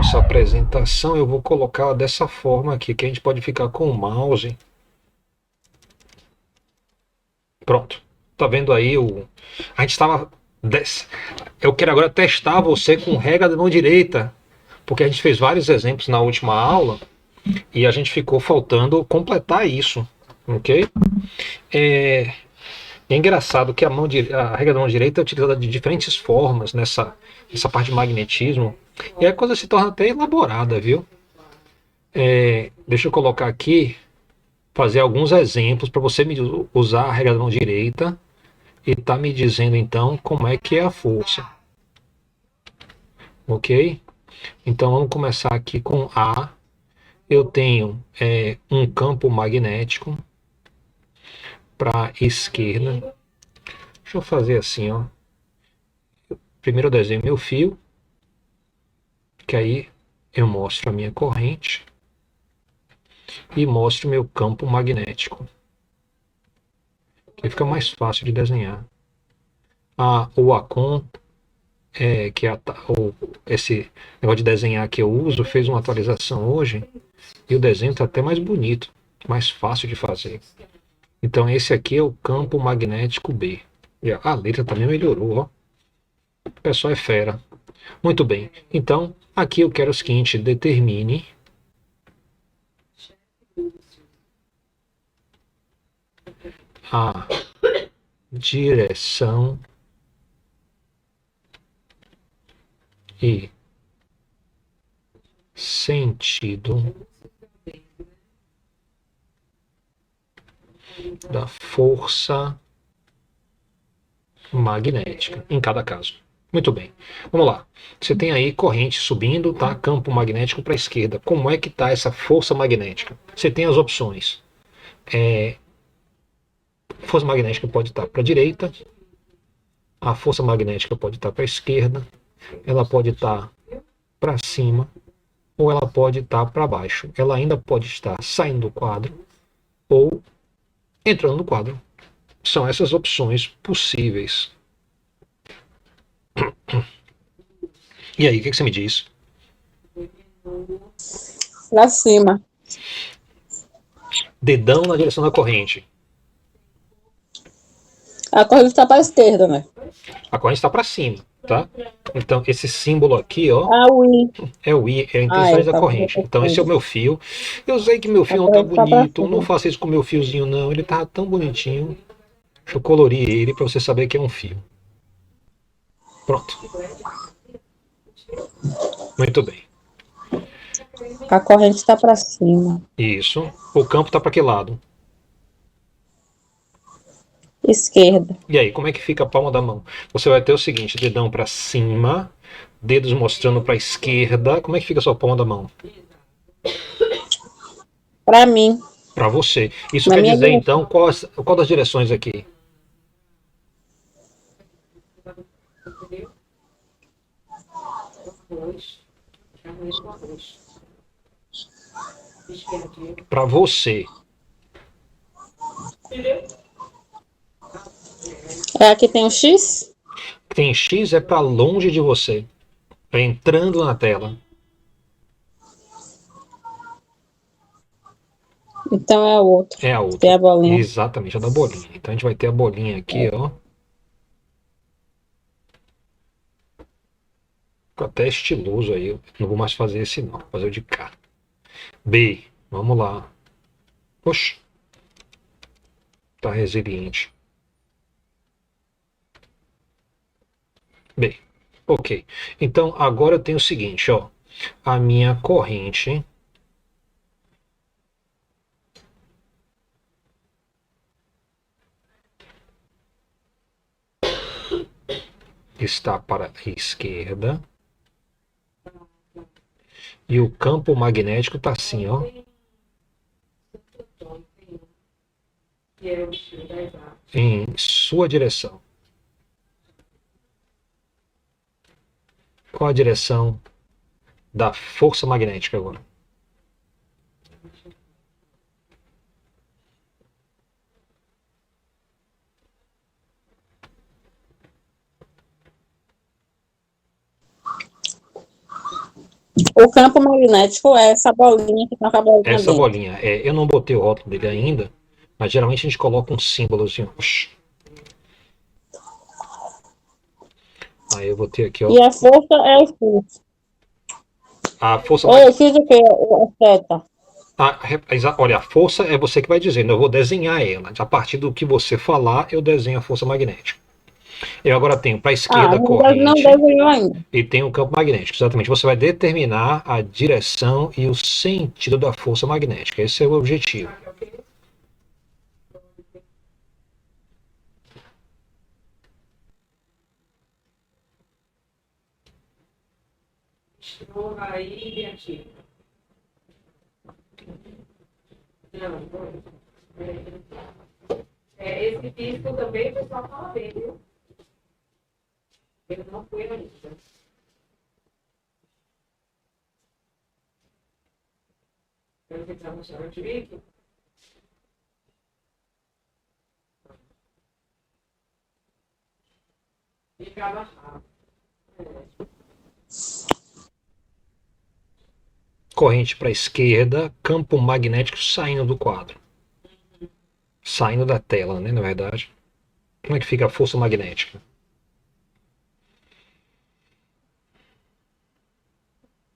nossa apresentação, eu vou colocar dessa forma aqui, que a gente pode ficar com o mouse. Pronto. Tá vendo aí o... A gente estava... Eu quero agora testar você com regra da mão direita, porque a gente fez vários exemplos na última aula e a gente ficou faltando completar isso, ok? É engraçado que a regra da mão direita é utilizada de diferentes formas nessa parte de magnetismo, e a coisa se torna até elaborada, viu? Deixa eu colocar aqui, fazer alguns exemplos para você usar a regra da mão direita e tá me dizendo então como é que é a força, ok? Então vamos começar aqui com A. Eu tenho um campo magnético para a esquerda. Deixa eu fazer assim, ó. Primeiro eu desenho meu fio, que aí eu mostro a minha corrente e mostro meu campo magnético, que fica mais fácil de desenhar. O Acon, que é esse negócio de desenhar que eu uso, fez uma atualização hoje e o desenho está até mais bonito, mais fácil de fazer. Então esse aqui é o campo magnético B. E a letra também melhorou, ó. O pessoal é fera. Muito bem. Então aqui eu quero o seguinte: determine a direção e sentido da força magnética em cada caso. Muito bem. Vamos lá. Você tem aí corrente subindo, tá? Campo magnético para a esquerda. Como é que está essa força magnética? Você tem as opções. Força magnética pode estar para a direita, a força magnética pode estar para a esquerda, ela pode estar para cima ou ela pode estar para baixo. Ela ainda pode estar saindo do quadro ou entrando no quadro. São essas opções possíveis. E aí, o que você me diz? Pra cima. Dedão na direção da corrente. A corrida está para a esquerda, né? A corrente está para cima, tá? Então, esse símbolo aqui, ó, Ah, o I. é o I, é a Ah, intensidade da tá corrente. Então, esse é o confundindo. meu fio. Eu sei que meu A fio não tá corrente está para bonito, não cima. faça isso com o meu fiozinho, não. Ele tá tão bonitinho. Deixa eu colorir ele para você saber que é um fio. Pronto. Muito bem. A corrente está para cima. Isso. O campo tá para que lado? Esquerda. E aí, como é que fica a palma da mão? Você vai ter o seguinte: dedão para cima, dedos mostrando para a esquerda. Como é que fica a sua palma da mão? Para mim. Para você. Isso Na quer minha dizer, direção. então, qual das direções aqui? Para você. É aqui tem o X? Tem X é para longe de você. É entrando na tela. Então é o outro. É a Tem outra. a bolinha. Exatamente, a da bolinha. Então a gente vai ter a bolinha aqui, ó. Ficou até estiloso aí. Eu não vou mais fazer esse não. Vou fazer o de cá. B. Vamos lá. Poxa. Tá resiliente. B. Ok. Então agora eu tenho o seguinte, ó. A minha corrente está para a esquerda e o campo magnético está assim, ó, em sua direção. Qual a direção da força magnética agora? O campo magnético é essa bolinha que tá com a bolinha Essa dentro. bolinha, eu não botei o rótulo dele ainda, mas geralmente a gente coloca um símbolozinho. Aí eu vou ter aqui, ó. E a força é o X. A força Ou magnética. X o quê? A seta. Olha, a força é você que vai dizendo. Eu vou desenhar ela. A partir do que você falar, eu desenho a força magnética. Eu agora tenho para a Ah, esquerda a não corrente desenhou ainda. e tenho o campo magnético. Exatamente. Você vai determinar a direção e o sentido da força magnética. Esse é o objetivo. Aí, aqui. Não, esse disco também o pessoal fala bem, viu? Ele não foi ainda. Quero tentar mostrar o direito. Fica abaixado. Corrente para a esquerda, campo magnético saindo do quadro. Saindo da tela, né, na verdade. Como é que fica a força magnética?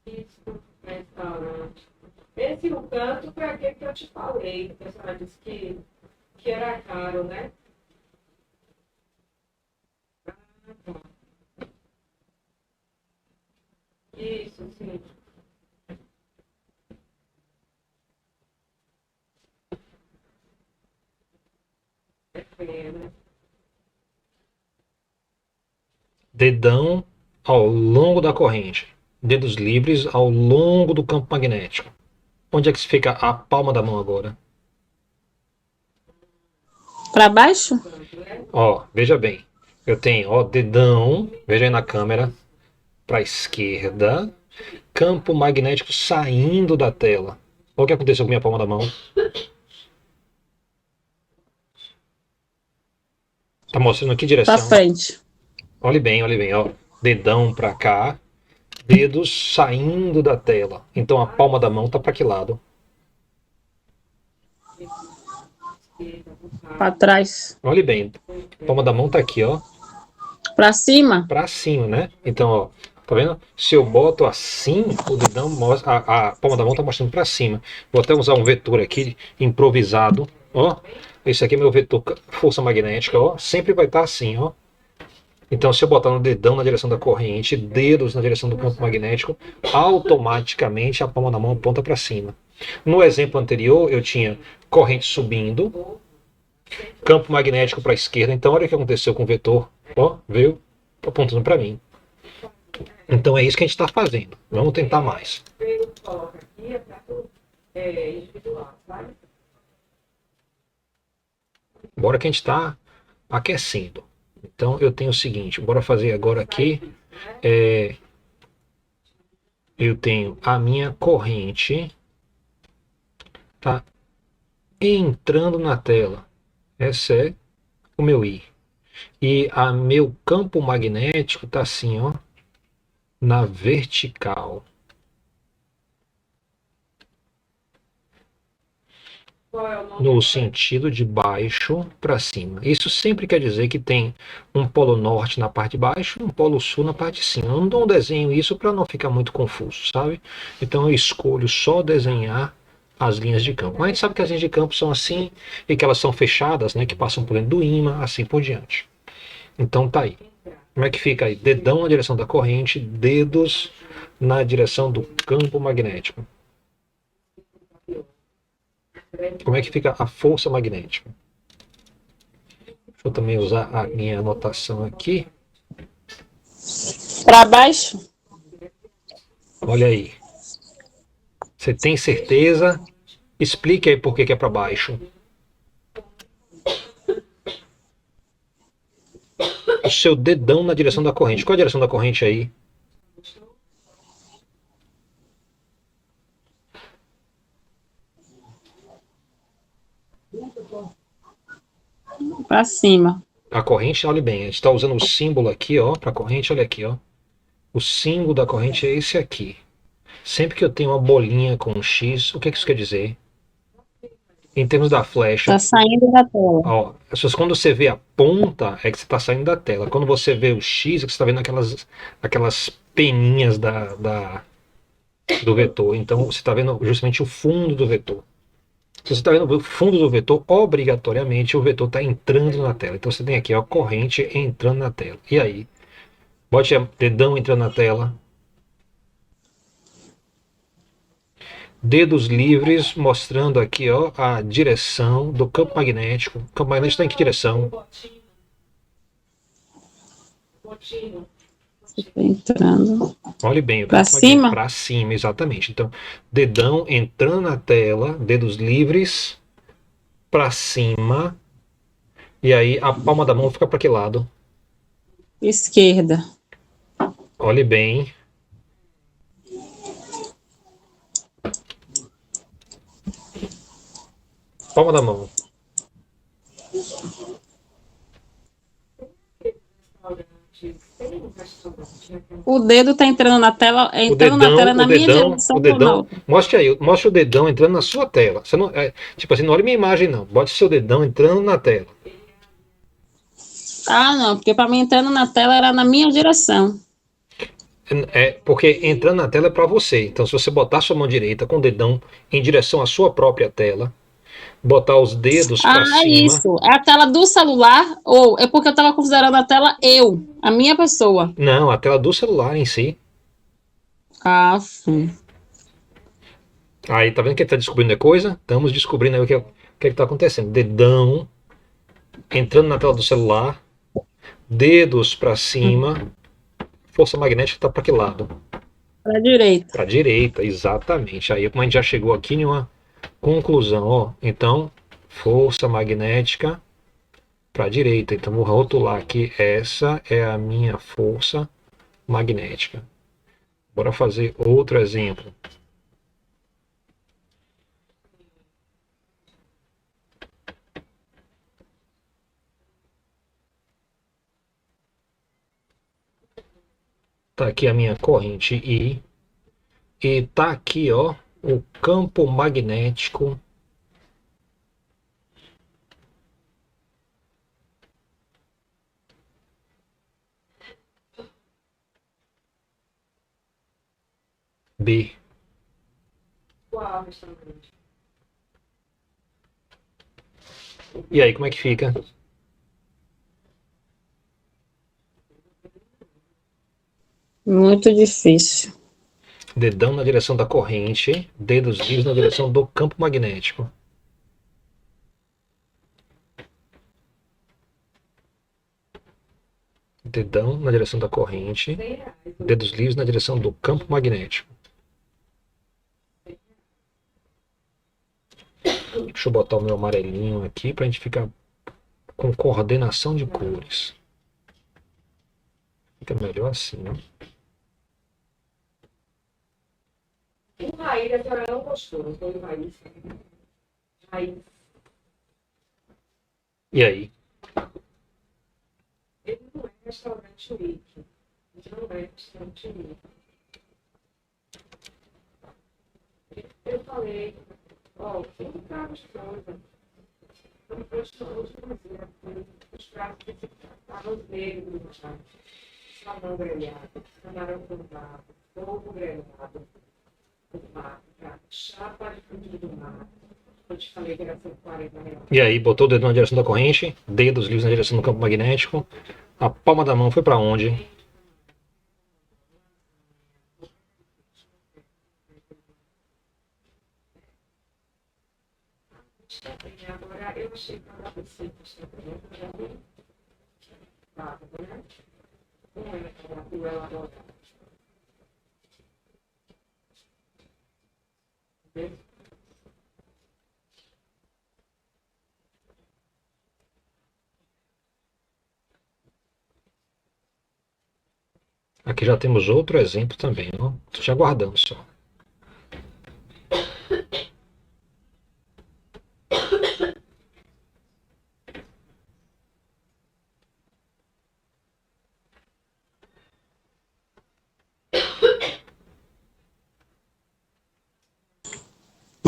Isso, restaurante. Esse o canto foi aquele que eu te falei. O pessoal disse que era caro, né? Ah, tá. Isso, sim. É feio, né? Dedão ao longo da corrente. Dedos livres ao longo do campo magnético. Onde é que fica a palma da mão agora? Para baixo? Ó, veja bem. Eu tenho, ó, dedão, veja aí na câmera, para a esquerda, campo magnético saindo da tela. Olha o que aconteceu com minha palma da mão. Tá mostrando que Para direção? frente. Olhe bem, ó. Dedão para cá, dedos saindo da tela. Então a palma da mão tá para que lado? Para trás. Olhe bem. A palma da mão tá aqui, ó. Para cima. Para cima, né? Então, ó, tá vendo? Se eu boto assim, o dedão mostra, a palma da mão tá mostrando para cima. Vou até usar um vetor aqui improvisado, ó. Esse aqui é meu vetor força magnética, ó. Sempre vai estar assim, ó. Então, se eu botar no dedão na direção da corrente, dedos na direção do campo magnético, automaticamente a palma da mão aponta para cima. No exemplo anterior, eu tinha corrente subindo, campo magnético para a esquerda. Então, olha o que aconteceu com o vetor. Ó, veio apontando para mim. Então, é isso que a gente está fazendo. Vamos tentar mais. Coloca aqui, é para individual, sabe? Bora que a gente está aquecendo. Então, eu tenho o seguinte. Bora fazer agora aqui. Eu tenho a minha corrente, tá entrando na tela. Esse é o meu I. E a meu campo magnético tá assim, ó, na vertical. Qual é o nome? No sentido de baixo para cima. Isso sempre quer dizer que tem um polo norte na parte de baixo e um polo sul na parte de cima. Eu não desenho isso para não ficar muito confuso, sabe? Então eu escolho só desenhar as linhas de campo. Mas a gente sabe que as linhas de campo são assim e que elas são fechadas, né? Que passam por dentro do ímã, assim por diante. Então tá aí. Como é que fica aí? Dedão na direção da corrente, dedos na direção do campo magnético. Como é que fica a força magnética? Deixa eu também usar a minha anotação aqui. Para baixo. Olha aí. Você tem certeza? Explique aí por que é para baixo. O seu dedão na direção da corrente. Qual a direção da corrente aí? Para cima. A corrente, olha bem, a gente está usando o símbolo aqui, ó, para a corrente, olha aqui, ó. O símbolo da corrente é esse aqui. Sempre que eu tenho uma bolinha com um X, o que isso quer dizer? Em termos da flecha, Tá saindo da tela. ó, quando você vê a ponta, é que você está saindo da tela. Quando você vê o X, é que você está vendo aquelas peninhas do vetor. Então você está vendo justamente o fundo do vetor. Se você está vendo o fundo do vetor, obrigatoriamente o vetor está entrando na tela. Então você tem aqui a corrente entrando na tela. E aí? Bote o dedão entrando na tela. Dedos livres, mostrando aqui ó, a direção do campo magnético. O campo magnético está em que direção? Botinho. Tá entrando. Olhe bem, o Pra campo magnético cima? para cima, exatamente. Então, dedão entrando na tela, dedos livres para cima. E aí a palma da mão fica para que lado? Esquerda. Olhe bem. Palma da mão. Tem um restaurante, né? O dedo tá entrando na tela, O na minha direção o ou na dedão. outra? Mostre aí, mostre o dedão entrando na sua tela. Você não, tipo assim, não olhe minha imagem, não. Bote seu dedão entrando na tela. Ah, não, porque para mim entrando na tela era na minha direção. Porque entrando na tela é para você. Então, se você botar sua mão direita com o dedão em direção à sua própria tela, botar os dedos Ah, para é cima. isso. É a tela do celular ou é porque eu estava considerando a tela eu, a minha pessoa. Não, a tela do celular em si. Ah, sim. Aí, tá vendo que ele tá descobrindo a coisa? Estamos descobrindo aí o que é que tá acontecendo. Dedão entrando na tela do celular, dedos para cima, força magnética está para que lado? Para a direita. Para a direita, exatamente. Aí, como a gente já chegou aqui em uma conclusão, ó. Então, força magnética para a direita. Então, vou rotular aqui. Essa é a minha força magnética. Bora fazer outro exemplo. Tá aqui a minha corrente I. E tá aqui, ó, o campo magnético B. Qual restaurante? E aí, como é que fica? Muito difícil. Dedão na direção da corrente, dedos livres na direção do campo magnético. Dedão na direção da corrente, dedos livres na direção do campo magnético. Deixa eu botar o meu amarelinho aqui para a gente ficar com coordenação de cores. Fica melhor assim, ó. O Raí, a senhora não gostou, foi o Raí. Raí. E aí? Ele não é restaurante Wiki. Ele não é restaurante Wiki. Eu falei, ó, tudo tá gostoso. Não gostoso, os pratos que estavam negros, salmão grelhado, camarão grelhado, polvo grelhado, chapa de frutos do mar. Eu te falei que era R$ 140. E aí, botou o dedo na direção da corrente, dedos livres na direção do campo magnético. A palma da mão foi para onde? Agora eu achei que ela você está pronta já vi. Tá, né? Como é que ela tua elaborada? Aqui já temos outro exemplo também, ó. Estou te aguardando só.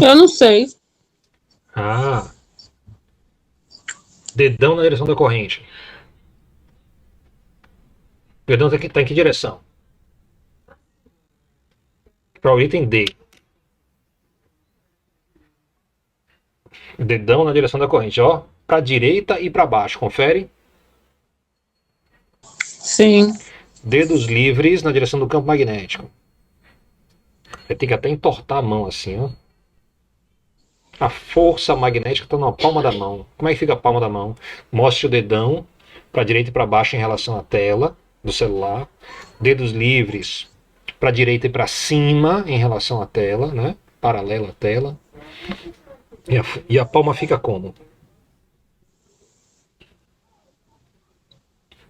Eu não sei. Ah, dedão na direção da corrente. Dedão tá em que direção? Para o item D. Dedão na direção da corrente, ó. Para direita e para baixo, confere. Sim. Dedos livres na direção do campo magnético. Você tem que até entortar a mão assim, ó. A força magnética está na palma da mão. Como é que fica a palma da mão? Mostre o dedão para direita e para baixo em relação à tela do celular. Dedos livres para direita e para cima em relação à tela, né? Paralela à tela. E a palma fica como?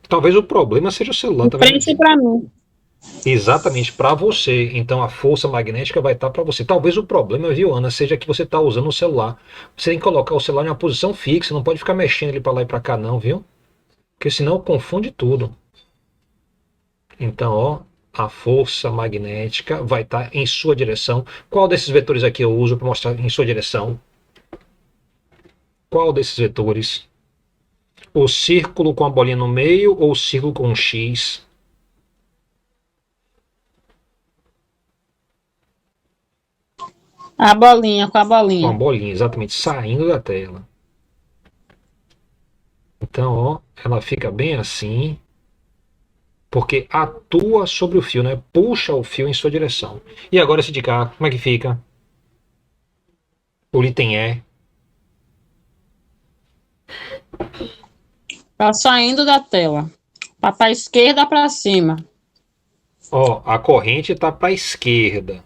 Talvez o problema seja o celular, De tá vendo frente isso? para mim. Exatamente para você. Então a força magnética vai estar para você. Talvez o problema, viu, Ana, seja que você está usando o celular. Você tem que colocar o celular em uma posição fixa, não pode ficar mexendo ele para lá e para cá, não, viu? Porque senão confunde tudo. Então, ó, a força magnética vai estar em sua direção. Qual desses vetores aqui eu uso para mostrar em sua direção? Qual desses vetores? O círculo com a bolinha no meio ou o círculo com um X? A bolinha, com a Com a bolinha. bolinha, exatamente, saindo da tela. Então, ó, ela fica bem assim, porque atua sobre o fio, né? Puxa o fio em sua direção. E agora esse de cá, como é que fica? O item E. Tá saindo da tela. Tá pra esquerda para cima. Ó, a corrente está para a esquerda.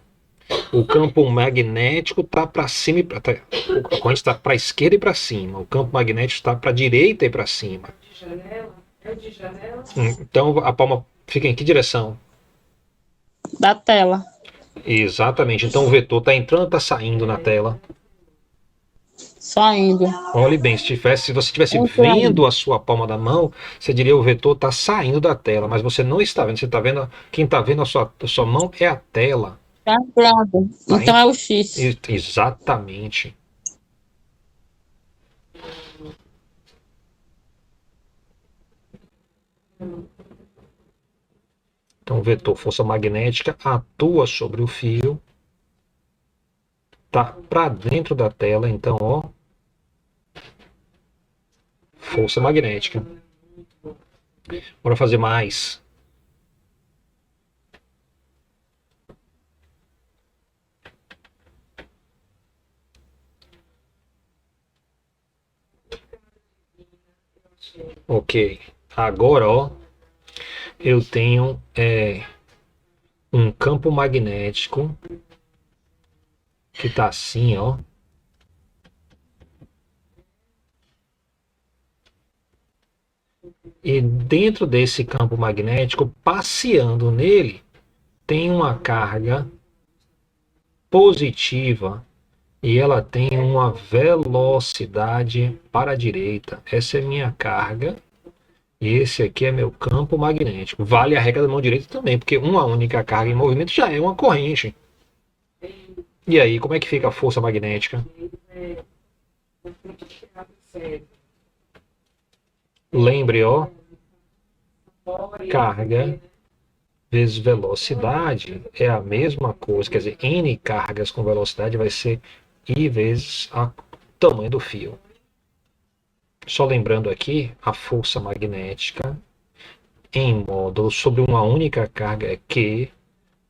O campo magnético está para cima e para a corrente está para a esquerda e para cima. O campo magnético está para a direita e para cima. De janela? É o de janela? Então a palma fica em que direção? Da tela. Exatamente. Então o vetor está entrando ou está saindo na tela? Saindo. Olhe bem, se você estivesse Entrando. vendo a sua palma da mão, você diria o vetor está saindo da tela, mas você não está vendo. Você está vendo, quem está vendo a sua mão é a tela. Tá entrando. Tá Então em- é o X. Exatamente. Então, o vetor força magnética atua sobre o fio, tá para dentro da tela, então, ó, força magnética. Bora fazer mais. Ok. Agora, ó, eu tenho um campo magnético que tá assim, ó. E dentro desse campo magnético, passeando nele, tem uma carga positiva e ela tem uma velocidade para a direita. Essa é minha carga e esse aqui é meu campo magnético. Vale a regra da mão direita também, porque uma única carga em movimento já é uma corrente. E aí, como é que fica a força magnética? Lembre, ó, carga vezes velocidade é a mesma coisa, quer dizer, n cargas com velocidade vai ser I vezes o tamanho do fio. Só lembrando aqui, a força magnética em módulo sobre uma única carga é Q,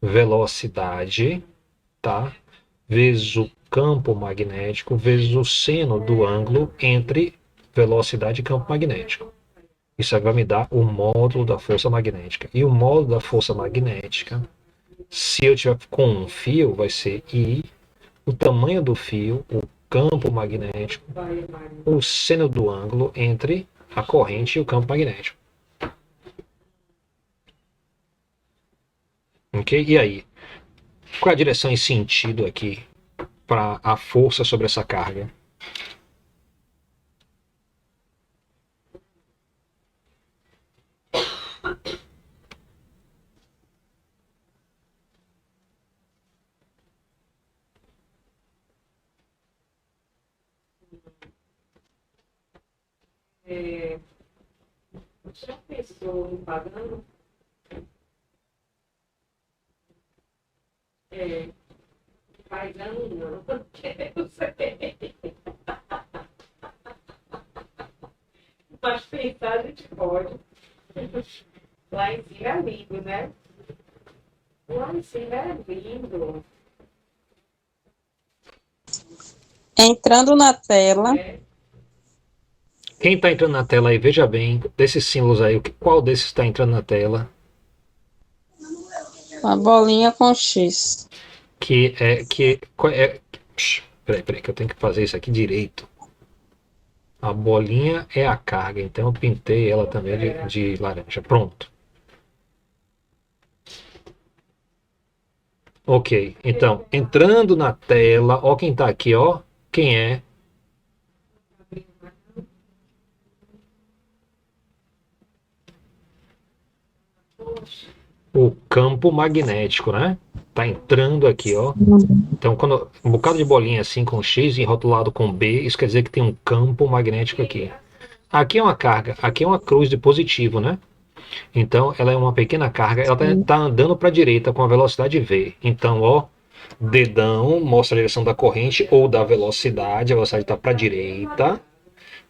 velocidade, tá? Vezes o campo magnético, vezes o seno do ângulo entre velocidade e campo magnético. Isso vai me dar o módulo da força magnética. E o módulo da força magnética, se eu tiver com um fio, vai ser I, o tamanho do fio, o campo magnético, o seno do ângulo entre a corrente e o campo magnético. Ok? E aí? Qual é a direção e sentido aqui para a força sobre essa carga? É, já pensou em pagando? É, pagando não, porque eu sei. Mas pensar a gente pode. Lá em cima é lindo, né? Lá em cima é lindo. Entrando na tela, Né? Quem está entrando na tela aí, veja bem, desses símbolos aí, qual desses está entrando na tela? uma bolinha com X. Peraí, que eu tenho que fazer isso aqui direito. A bolinha é a carga, então eu pintei ela também de laranja. Pronto. Ok, então, entrando na tela, ó quem está aqui, ó. Quem é? O campo magnético, né? Tá entrando aqui, ó. Então, quando um bocado de bolinha assim com X e rotulado com B, isso quer dizer que tem um campo magnético aqui. Aqui é uma carga, aqui é uma cruz de positivo, né? Então, ela é uma pequena carga, ela tá andando para a direita com a velocidade V. Então, ó, dedão mostra a direção da corrente ou da velocidade, a velocidade está para a direita.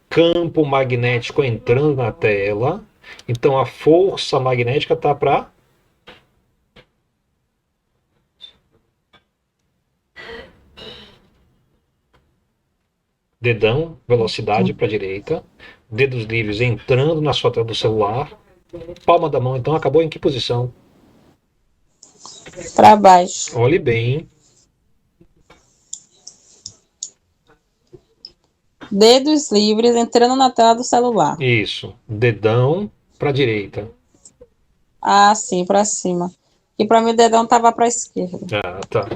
Campo magnético entrando na tela. Então, a força magnética está para dedão, velocidade para a direita, dedos livres entrando na sua tela do celular, palma da mão, então acabou em que posição? Para baixo. Olhe bem, Dedos livres entrando na tela do celular. isso, dedão para a direita. Ah, sim, para cima. E para mim o dedão tava para a esquerda. Ah, tá.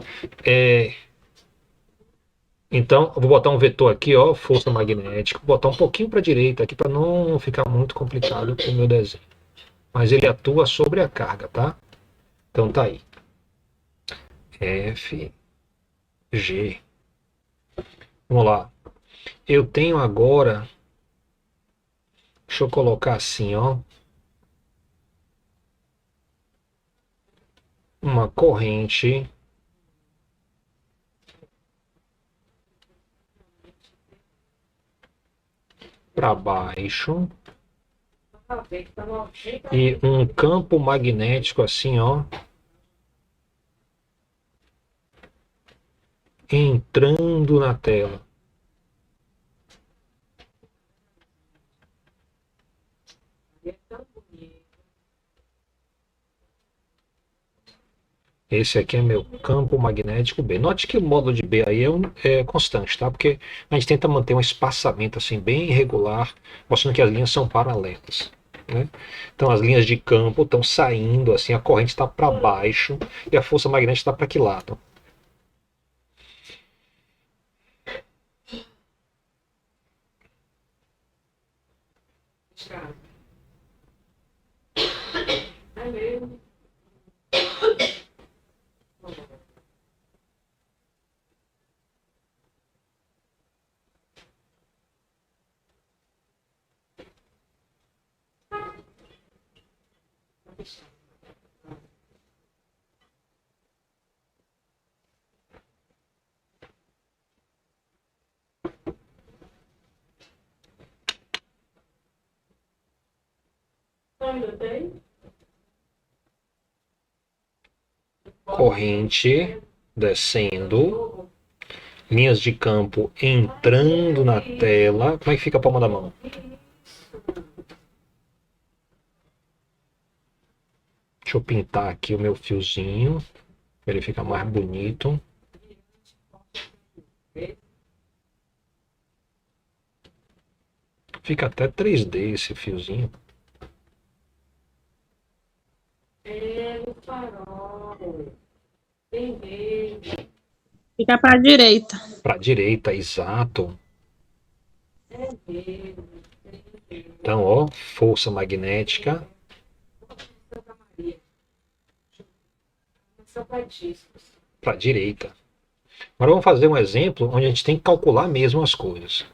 Então, eu vou botar um vetor aqui, ó, força magnética, vou botar um pouquinho para a direita aqui para não ficar muito complicado com o meu desenho. Mas ele atua sobre a carga, tá? Então tá aí. F, G. Vamos lá. Eu tenho agora, deixa eu colocar assim, ó, uma corrente para baixo e um campo magnético assim, ó, entrando na tela. Esse aqui é meu campo magnético B. Note que o módulo de B aí é constante, tá? Porque a gente tenta manter um espaçamento assim bem irregular, mostrando que as linhas são paralelas, né? Então as linhas de campo estão saindo, assim, a corrente está para baixo e a força magnética está para que lado? É mesmo. Ainda tem? Corrente descendo, linhas de campo entrando na tela. Como é que fica a palma da mão? Deixa eu pintar aqui o meu fiozinho, para ele ficar mais bonito. Fica até 3D esse fiozinho. É no farol. Tem mesmo. Fica para a direita. Para a direita, exato. É mesmo. Então, ó, força magnética Santa Maria. São batistas. para a direita. Agora vamos fazer um exemplo onde a gente tem que calcular mesmo as coisas.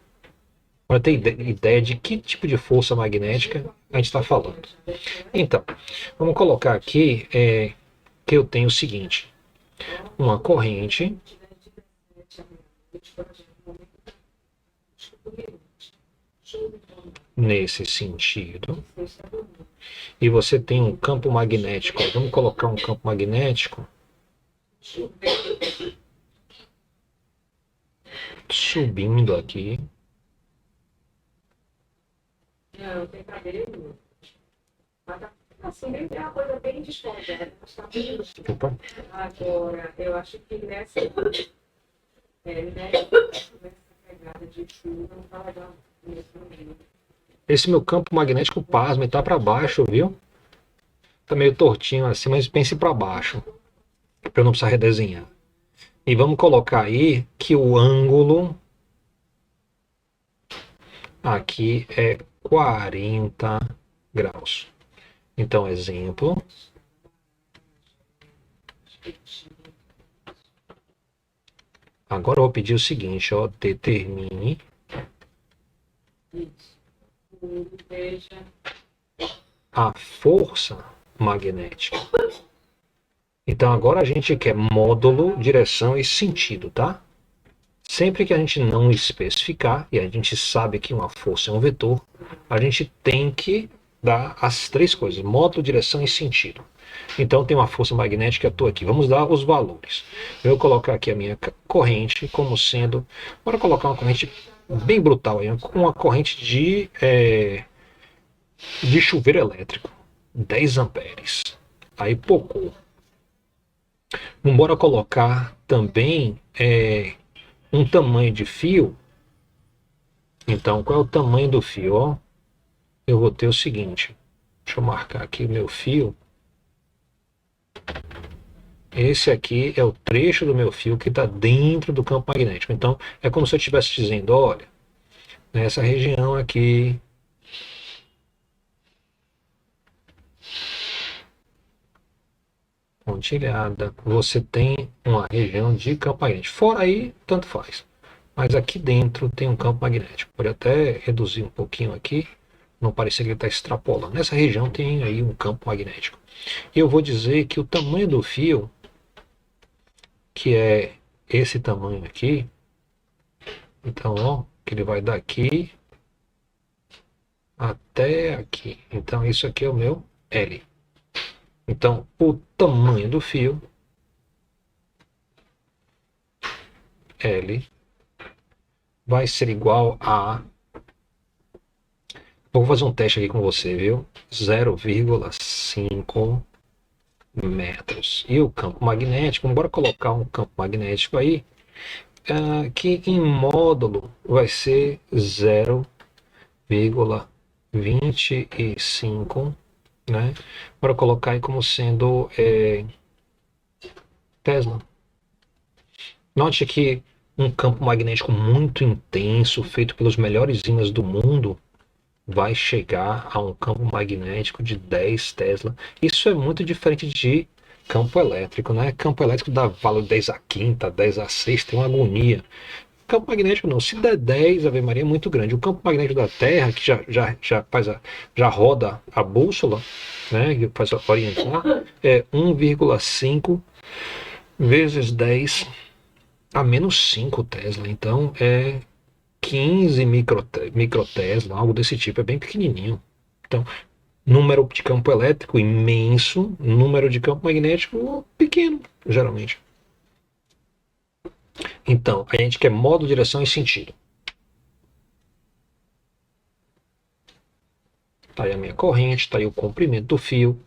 Para ter ideia de que tipo de força magnética a gente está falando. Então, vamos colocar aqui que eu tenho o seguinte: uma corrente nesse sentido, e você tem um campo magnético. Vamos colocar um campo magnético subindo aqui. Não, tem cabelo. Mas tá assim, bem, é uma coisa bem desconjada. Opa. Agora, eu acho que nessa pegada de chuva não tá legal nesse momento. Esse meu campo magnético, pasme, tá para baixo, viu? Tá meio tortinho assim, mas pense para baixo, para eu não precisar redesenhar. E vamos colocar aí que o ângulo aqui é 40 graus. Então, exemplo. Agora eu vou pedir o seguinte, ó, determine Veja. a força magnética. Então agora a gente quer módulo, direção e sentido, tá? Sempre que a gente não especificar, e a gente sabe que uma força é um vetor, a gente tem que dar as três coisas, módulo, direção e sentido. Então tem uma força magnética, eu estou aqui. Vamos dar os valores. Eu vou colocar aqui a minha corrente como sendo... Bora colocar uma corrente bem brutal, uma corrente de chuveiro elétrico. 10 amperes. Aí pouco. Vamos colocar também um tamanho de fio. Então, qual é o tamanho do fio? Ó, eu vou ter o seguinte. Deixa eu marcar aqui o meu fio. Esse aqui é o trecho do meu fio que está dentro do campo magnético. Então, é como se eu estivesse dizendo, olha, nessa região aqui, pontilhada, você tem uma região de campo magnético. Fora aí, tanto faz. Mas aqui dentro tem um campo magnético. Pode até reduzir um pouquinho aqui, não parecer que ele está extrapolando. Nessa região tem aí um campo magnético. E eu vou dizer que o tamanho do fio, que é esse tamanho aqui, então, ó, que ele vai daqui até aqui. Então, isso aqui é o meu L. Então, o tamanho do fio, L, vai ser igual a... Vou fazer um teste aqui com você, viu? 0,5 metros. E o campo magnético, bora colocar um campo magnético aí, que em módulo vai ser 0,25, né? Bora colocar aí como sendo Tesla. Note que um campo magnético muito intenso, feito pelos melhores ímãs do mundo, vai chegar a um campo magnético de 10 Tesla. Isso é muito diferente de campo elétrico, né? Campo elétrico dá valor 10 a quinta, 10 a sexta, tem uma agonia. Campo magnético não, se der 10, Ave Maria é muito grande. O campo magnético da Terra, que já roda a bússola, né, que faz orientar, é 1,5 vezes 10 a menos 5 Tesla. Então é 15 microtesla, algo desse tipo, é bem pequenininho. Então, número de campo elétrico imenso, número de campo magnético pequeno, geralmente. Então, a gente quer modo, direção e sentido. Tá aí a minha corrente, tá aí o comprimento do fio.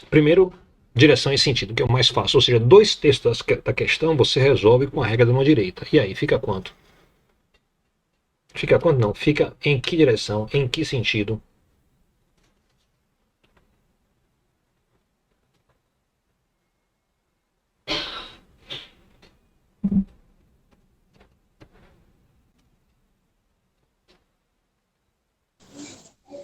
Primeiro, direção e sentido, que é o mais fácil. Ou seja, 2/3 da questão você resolve com a regra da mão direita. E aí, fica quanto? Fica quanto? Não. Fica em que direção? Em que sentido?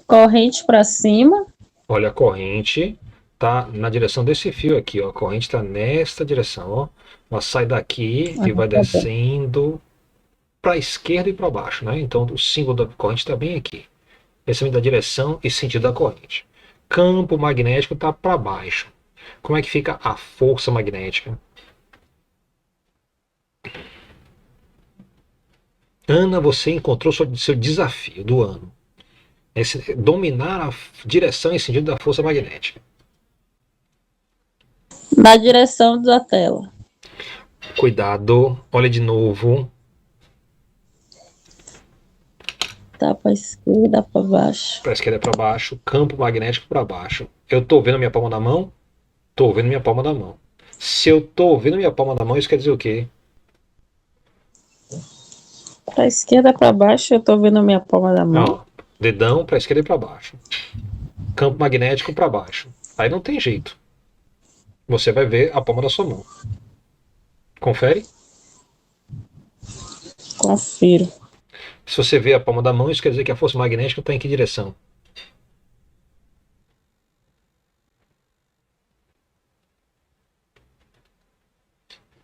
Corrente para cima. Olha, a corrente tá na direção desse fio aqui, ó. A corrente está nesta direção, ó. Ela sai daqui e vai Tá bom. descendo para a esquerda e para baixo, né? Então o símbolo da corrente está bem aqui. Esse é da direção e sentido da corrente. Campo magnético está para baixo. Como é que fica a força magnética? Ana, você encontrou seu desafio do ano. Dominar a direção e sentido da força magnética. Na direção da tela. Cuidado, olha de novo. Tá para esquerda, para baixo. Para a esquerda para baixo, campo magnético para baixo. Eu estou vendo minha palma da mão? Estou vendo minha palma da mão. Se eu estou vendo minha palma da mão, isso quer dizer o quê? Para esquerda, para baixo, eu tô vendo minha palma da mão. Ó, dedão para a esquerda e para baixo. Campo magnético para baixo. Aí não tem jeito. Você vai ver a palma da sua mão. Confere? Confiro. Se você vê a palma da mão, isso quer dizer que a força magnética está em que direção?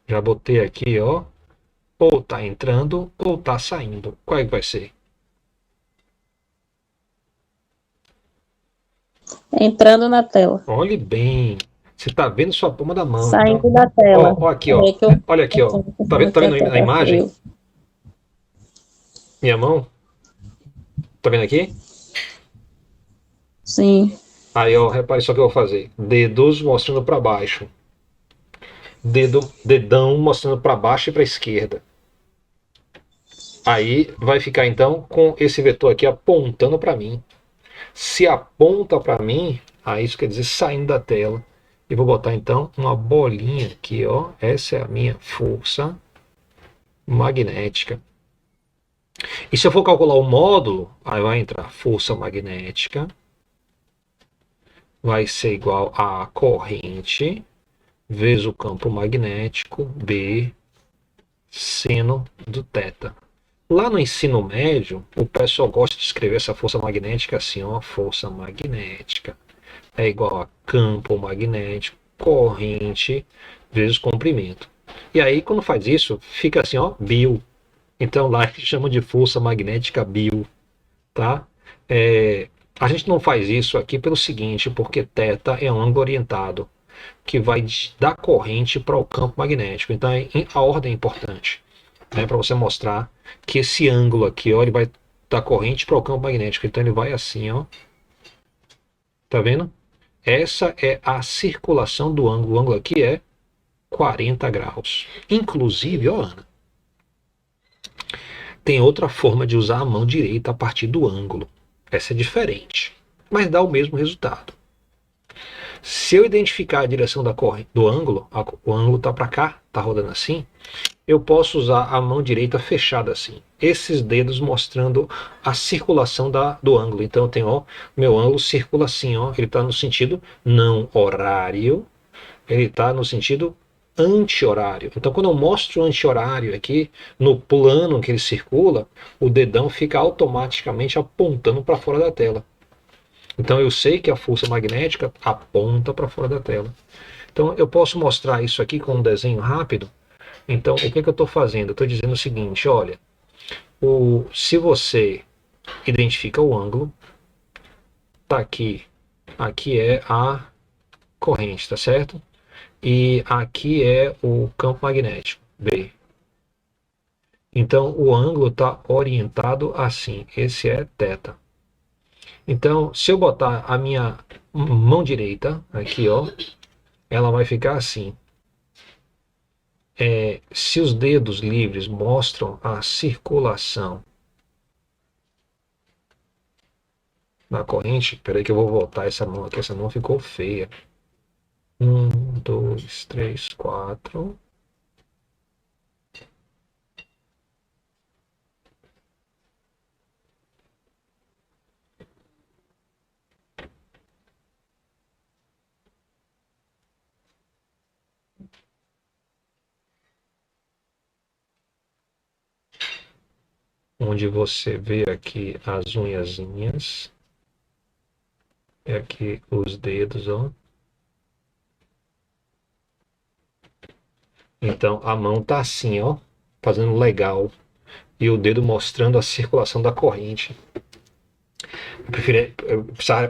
Já botei aqui, ó. Ou está entrando ou está saindo. Qual é que vai ser? Entrando na tela. Olhe bem. Você está vendo sua palma da mão. Saindo Então, da tela. ó, aqui, ó. Olha aqui, ó. Tá vendo a imagem? Minha mão? Tá vendo aqui? Sim. Aí, ó, repare só o que eu vou fazer. Dedos mostrando para baixo. Dedão mostrando para baixo e para esquerda. Aí vai ficar então com esse vetor aqui apontando para mim. Se aponta para mim, aí isso quer dizer saindo da tela. E vou botar então uma bolinha aqui, ó. Essa é a minha força magnética. E se eu for calcular o módulo, aí vai entrar força magnética, vai ser igual a corrente vezes o campo magnético, B, seno do θ. Lá no ensino médio, o pessoal gosta de escrever essa força magnética assim, ó, força magnética é igual a campo magnético, corrente vezes comprimento. E aí, quando faz isso, fica assim, ó, Bill. Então lá eles chamam de força magnética Bill, tá? A gente não faz isso aqui pelo seguinte, porque θ é um ângulo orientado que vai da corrente para o campo magnético. Então a ordem é importante, né, para você mostrar que esse ângulo aqui, ó, ele vai da corrente para o campo magnético. Então ele vai assim, ó. Tá vendo? Essa é a circulação do ângulo. O ângulo aqui é 40 graus. Inclusive, ó, Ana, tem outra forma de usar a mão direita a partir do ângulo. Essa é diferente, mas dá o mesmo resultado. Se eu identificar a direção do ângulo, o ângulo está para cá, está rodando assim, eu posso usar a mão direita fechada assim. Esses dedos mostrando a circulação do ângulo. Então eu tenho, ó, meu ângulo circula assim, ó, ele está no sentido não horário, ele está no sentido anti-horário. Então quando eu mostro o anti-horário aqui, no plano que ele circula, o dedão fica automaticamente apontando para fora da tela. Então eu sei que a força magnética aponta para fora da tela. Então eu posso mostrar isso aqui com um desenho rápido. Então o que eu estou fazendo? Eu estou dizendo o seguinte, olha, se você identifica o ângulo, tá aqui é a corrente, tá certo? E aqui é o campo magnético, B. Então o ângulo está orientado assim, esse é θ. Então, se eu botar a minha mão direita aqui, ó, ela vai ficar assim. Se os dedos livres mostram a circulação na corrente, peraí que eu vou voltar essa mão aqui, essa mão ficou feia. Um, dois, três, quatro. Onde você vê aqui as unhazinhas. É aqui os dedos, ó. Então a mão tá assim, ó, fazendo legal. E o dedo mostrando a circulação da corrente.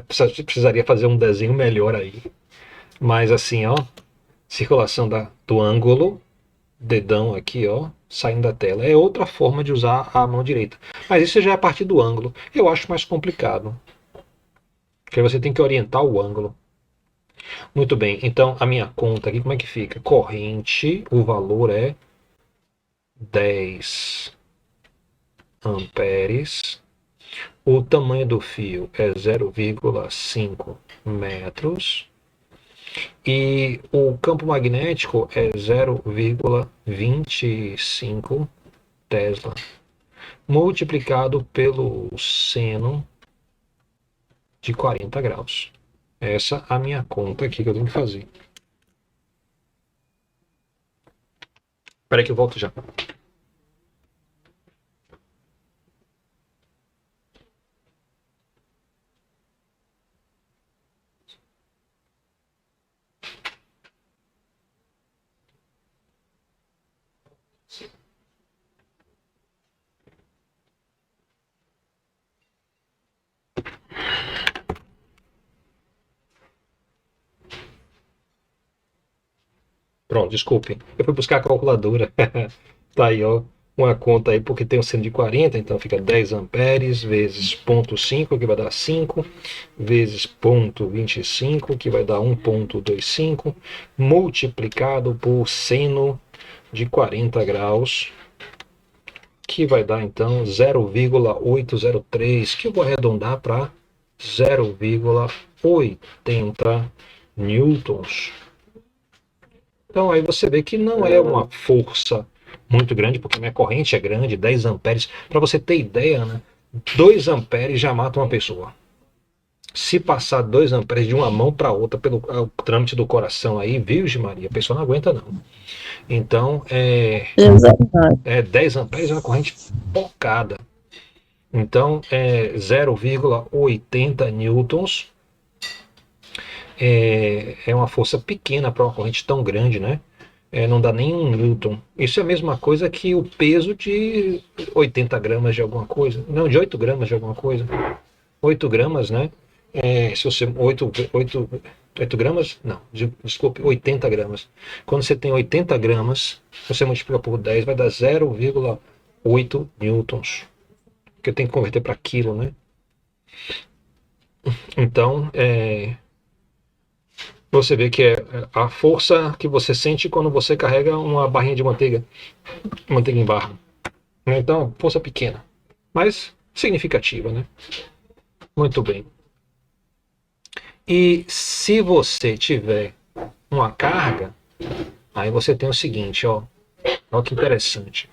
Precisaria fazer um desenho melhor aí. Mas assim, ó, circulação do ângulo, dedão aqui, ó, saindo da tela. É outra forma de usar a mão direita. Mas isso já é a partir do ângulo. Eu acho mais complicado. Porque você tem que orientar o ângulo. Muito bem, então a minha conta aqui, como é que fica? Corrente, o valor é 10 amperes. O tamanho do fio é 0,5 metros. E o campo magnético é 0,25 Tesla, multiplicado pelo seno de 40 graus. Essa é a minha conta aqui que eu tenho que fazer. Espera aí que eu volto já. Pronto, desculpe. Eu fui buscar a calculadora. Tá aí, ó. Uma conta aí, porque tem um seno de 40, então fica 10 amperes vezes 0,5, que vai dar 5, vezes 0,25, que vai dar 1,25, multiplicado por seno de 40 graus, que vai dar então 0,803, que eu vou arredondar para 0,80 newtons. Então aí você vê que não é uma força muito grande, porque minha corrente é grande, 10 amperes. Para você ter ideia, né? 2 amperes já mata uma pessoa. Se passar 2 amperes de uma mão para outra pelo trâmite do coração aí, Virgem Maria, a pessoa não aguenta não. Então, Exatamente. 10 amperes é uma corrente pocada. Então, 0,80 newtons é uma força pequena para uma corrente tão grande, né? Não dá nem 1 newton. Isso é a mesma coisa que o peso de 80 gramas de alguma coisa. Não, de 8 gramas de alguma coisa. 8 gramas, né? Se você. 8 gramas? Não, desculpe, 80 gramas. Quando você tem 80 gramas, você multiplica por 10, vai dar 0,8 newtons. Que tem que converter para quilo, né? Então, você vê que é a força que você sente quando você carrega uma barrinha de manteiga em barra. Então, força pequena, mas significativa, né? Muito bem. E se você tiver uma carga, aí você tem o seguinte, ó. Olha que interessante.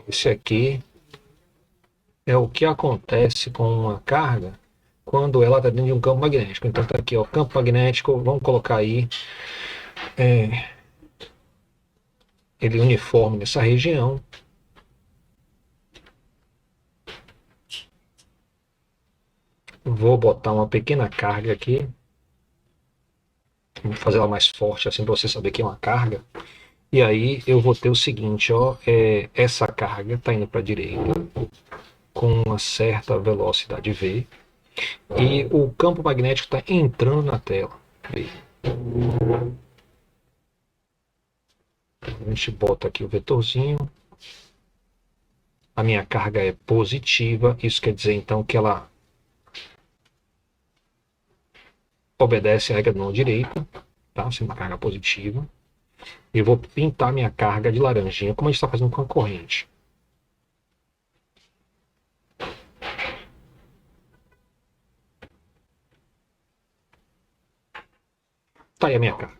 Esse aqui é o que acontece com uma carga quando ela está dentro de um campo magnético. Então tá aqui, ó, campo magnético, vamos colocar aí ele uniforme nessa região. Vou botar uma pequena carga aqui. Vou fazer ela mais forte assim para você saber que é uma carga. E aí eu vou ter o seguinte, ó, essa carga está indo para a direita com uma certa velocidade v e o campo magnético está entrando na tela. A gente bota aqui o vetorzinho. A minha carga é positiva, isso quer dizer então que ela obedece a regra da mão direita, tá? Sendo uma carga positiva. Eu vou pintar minha carga de laranjinha, como a gente está fazendo com a corrente. Tá aí a minha carga.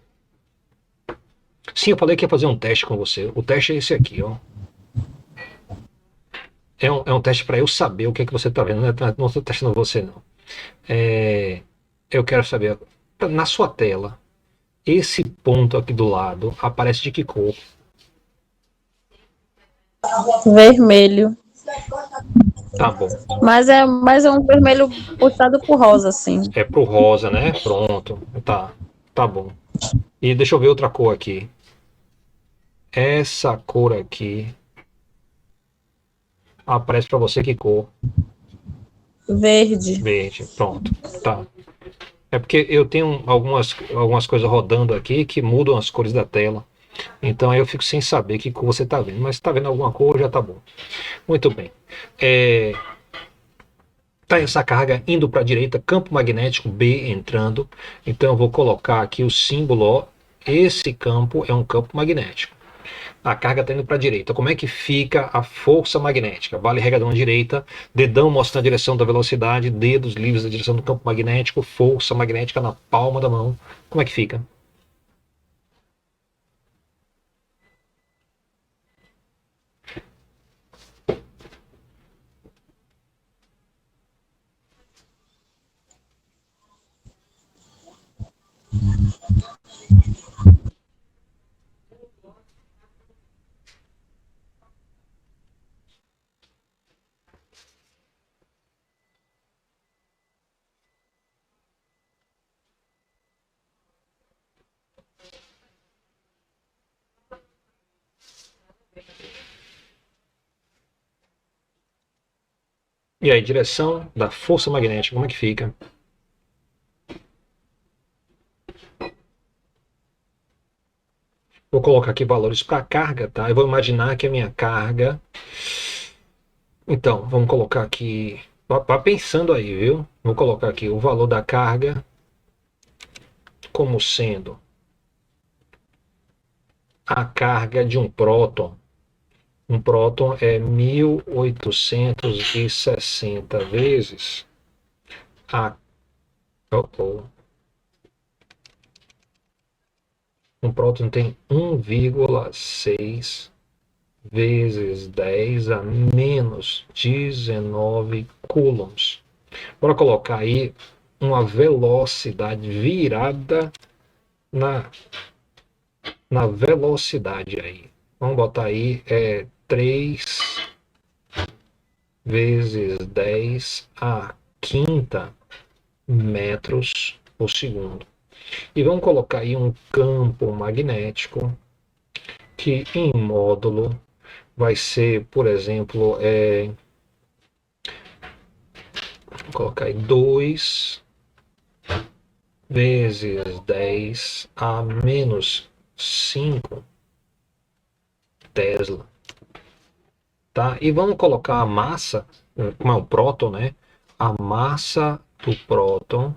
Sim, eu falei que ia fazer um teste com você. O teste é esse aqui, ó. É um teste para eu saber o que é que você está vendo. Não estou testando você, não. Eu quero saber, na sua tela, esse ponto aqui do lado aparece de que cor? Vermelho. Tá bom. Mas é um vermelho puxado por rosa, assim. É pro rosa, né? Pronto. Tá bom. E deixa eu ver outra cor aqui. Essa cor aqui aparece para você que cor? Verde. Verde. Pronto. Tá. É porque eu tenho algumas coisas rodando aqui que mudam as cores da tela. Então aí eu fico sem saber que cor você está vendo. Mas se está vendo alguma cor, já tá bom. Muito bem. Tá essa carga indo para a direita, campo magnético B entrando. Então eu vou colocar aqui o símbolo, ó. Esse campo é um campo magnético. A carga está indo para a direita. Como é que fica a força magnética? Vale regadão à direita, dedão mostrando a direção da velocidade, dedos livres da direção do campo magnético, força magnética na palma da mão. Como é que fica? E aí, direção da força magnética, como é que fica? Vou colocar aqui valores para carga, tá? Eu vou imaginar que a minha carga... Então, vamos colocar aqui... Vá pensando aí, viu? Vou colocar aqui o valor da carga como sendo a carga de um próton. Um próton é 1860 vezes a... Um próton tem 1,6 vezes 10 a menos 19 coulombs. Bora colocar aí uma velocidade virada na velocidade aí. Vamos botar aí 3 vezes 10 a quinta metros por segundo. E vamos colocar aí um campo magnético que em módulo vai ser, por exemplo, vou colocar aí 2 vezes 10 a menos 5 Tesla. Tá? E vamos colocar a massa, como é um próton, né? A massa do próton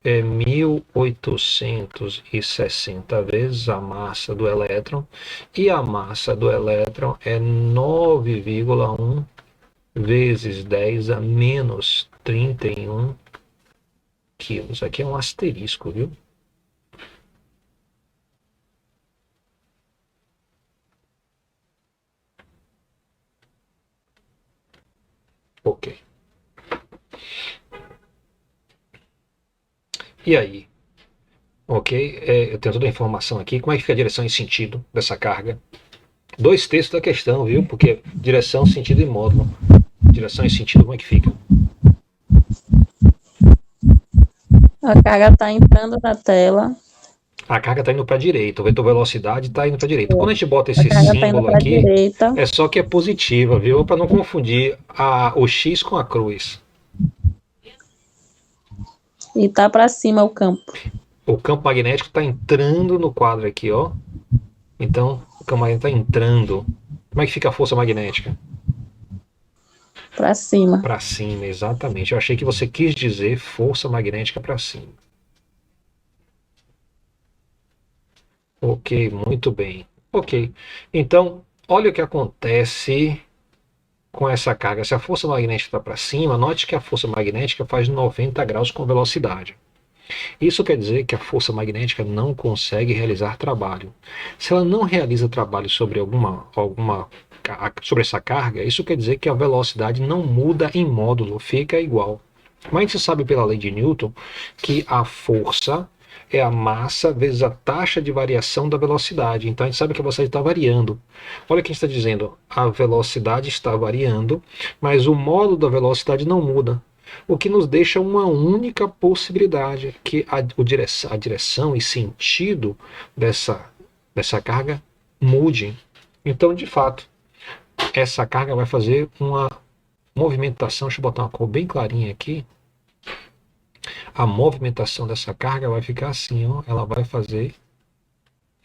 é 1860 vezes a massa do elétron, e a massa do elétron é 9,1 vezes 10 a menos 31 quilos. Aqui é um asterisco, viu? Ok. E aí? Ok, eu tenho toda a informação aqui. Como é que fica a direção e sentido dessa carga? 2/3 da questão, viu? Porque direção, sentido e módulo. Direção e sentido, como é que fica? A carga está entrando na tela. A carga está indo para a direita, o vetor velocidade está indo para a direita. Quando a gente bota esse Tá símbolo aqui, direita. é só que é positiva, viu? Para não confundir o X com a cruz. E tá para cima o campo. O campo magnético está entrando no quadro aqui, ó. Então, o campo magnético está entrando. Como é que fica a força magnética? Para cima. Para cima, exatamente. Eu achei que você quis dizer força magnética para cima. Ok, muito bem. Ok, então, olha o que acontece com essa carga. Se a força magnética está para cima, note que a força magnética faz 90 graus com velocidade. Isso quer dizer que a força magnética não consegue realizar trabalho. Se ela não realiza trabalho sobre sobre essa carga, isso quer dizer que a velocidade não muda em módulo, fica igual. Mas a gente sabe pela lei de Newton que a força é a massa vezes a taxa de variação da velocidade. Então a gente sabe que a velocidade está variando. Olha o que a gente está dizendo, a velocidade está variando, mas o módulo da velocidade não muda. O que nos deixa uma única possibilidade, que a direção e sentido dessa carga mude. Então, de fato, essa carga vai fazer uma movimentação. Deixa eu botar uma cor bem clarinha aqui. A movimentação dessa carga vai ficar assim, ó, ela vai fazer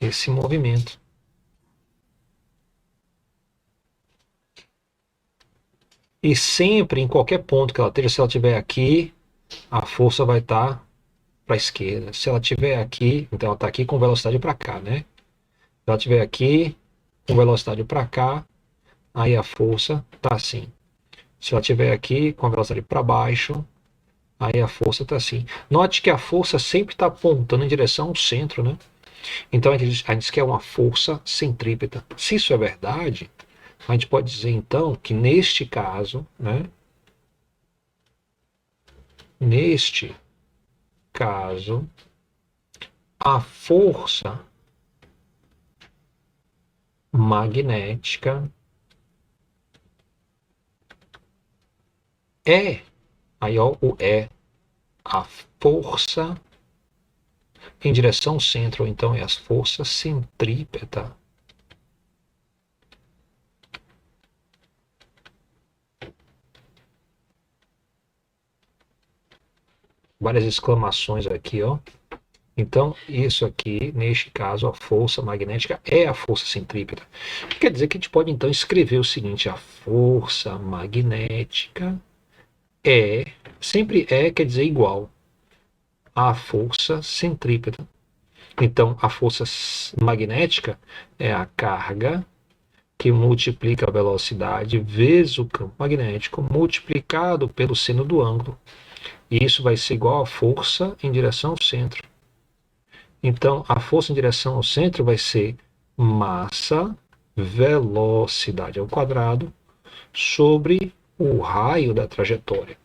esse movimento. E sempre, em qualquer ponto que ela esteja, se ela estiver aqui, a força vai estar para a esquerda. Se ela estiver aqui, então ela está aqui com velocidade para cá, né? Se ela estiver aqui com velocidade para cá, aí a força está assim. Se ela estiver aqui com a velocidade para baixo, aí a força está assim. Note que a força sempre está apontando em direção ao centro, né? Então a gente diz que é uma força centrípeta. Se isso é verdade, a gente pode dizer então que neste caso, né? Neste caso, a força magnética aí ó, a força em direção ao centro, ou então é a força centrípeta. Várias exclamações aqui, ó. Então, isso aqui, neste caso, a força magnética é a força centrípeta. Quer dizer que a gente pode, então, escrever o seguinte, a força magnética sempre quer dizer igual à força centrípeta. Então, a força magnética é a carga que multiplica a velocidade vezes o campo magnético multiplicado pelo seno do ângulo. E isso vai ser igual à força em direção ao centro. Então, a força em direção ao centro vai ser massa, velocidade ao quadrado, sobre o raio da trajetória.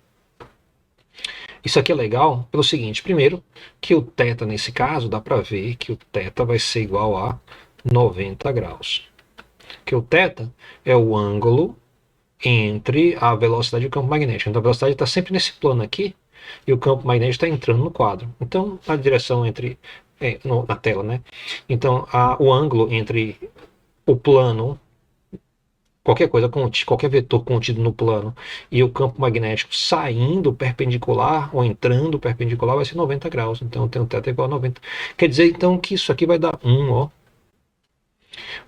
Isso aqui é legal pelo seguinte, primeiro, que o θ nesse caso, dá para ver que o θ vai ser igual a 90 graus. Que o θ é o ângulo entre a velocidade e o campo magnético. Então a velocidade está sempre nesse plano aqui, e o campo magnético está entrando no quadro. Então, a direção entre... na tela, né? Então, o ângulo entre o plano, qualquer coisa, qualquer vetor contido no plano, e o campo magnético saindo perpendicular ou entrando perpendicular vai ser 90 graus. Então, eu tenho um θ igual a 90. Quer dizer, então, que isso aqui vai dar 1, ó.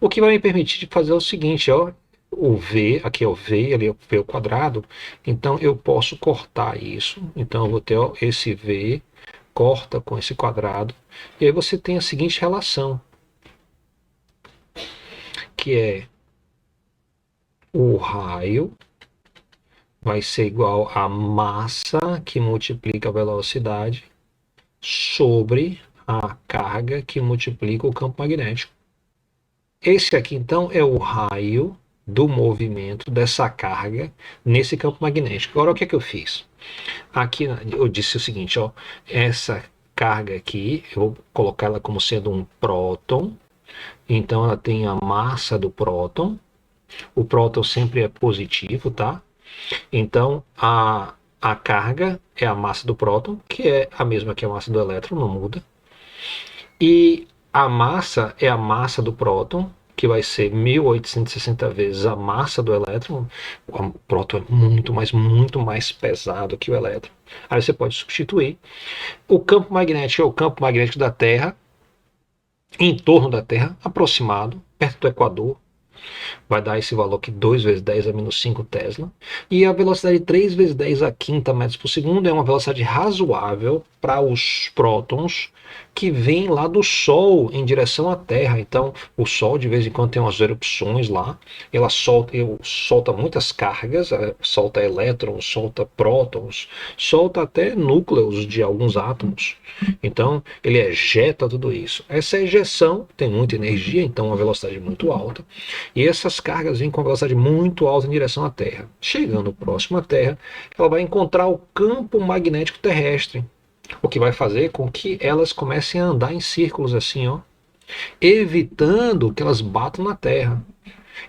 O que vai me permitir de fazer o seguinte, ó. O V, aqui é o V, ali é o V ao quadrado, então eu posso cortar isso, então eu vou ter ó, esse V, corta com esse quadrado, e aí você tem a seguinte relação, que é o raio vai ser igual a massa que multiplica a velocidade sobre a carga que multiplica o campo magnético. Esse aqui então é o raio do movimento dessa carga nesse campo magnético. Agora o que é que eu fiz? Aqui eu disse o seguinte, ó, essa carga aqui, eu vou colocar ela como sendo um próton, então ela tem a massa do próton, o próton sempre é positivo, tá? Então a carga é a massa do próton, que é a mesma que a massa do elétron, não muda, e a massa é a massa do próton, que vai ser 1860 vezes a massa do elétron. O próton é muito mais pesado que o elétron. Aí você pode substituir. O campo magnético é o campo magnético da Terra, em torno da Terra, aproximado, perto do Equador. vai dar esse valor aqui, 2 vezes 10 a menos 5 Tesla. E a velocidade 3 vezes 10 a quinta metros por segundo é uma velocidade razoável para os prótons que vêm lá do Sol em direção à Terra. Então, o Sol de vez em quando tem umas erupções lá, ela solta muitas cargas, solta elétrons, solta prótons, solta até núcleos de alguns átomos. Então, ele ejeta tudo isso. Essa ejeção tem muita energia, então uma velocidade muito alta, e essas cargas vêm com uma velocidade muito alta em direção à Terra. Chegando próximo à Terra, ela vai encontrar o campo magnético terrestre, o que vai fazer com que elas comecem a andar em círculos assim, ó, evitando que elas batam na Terra.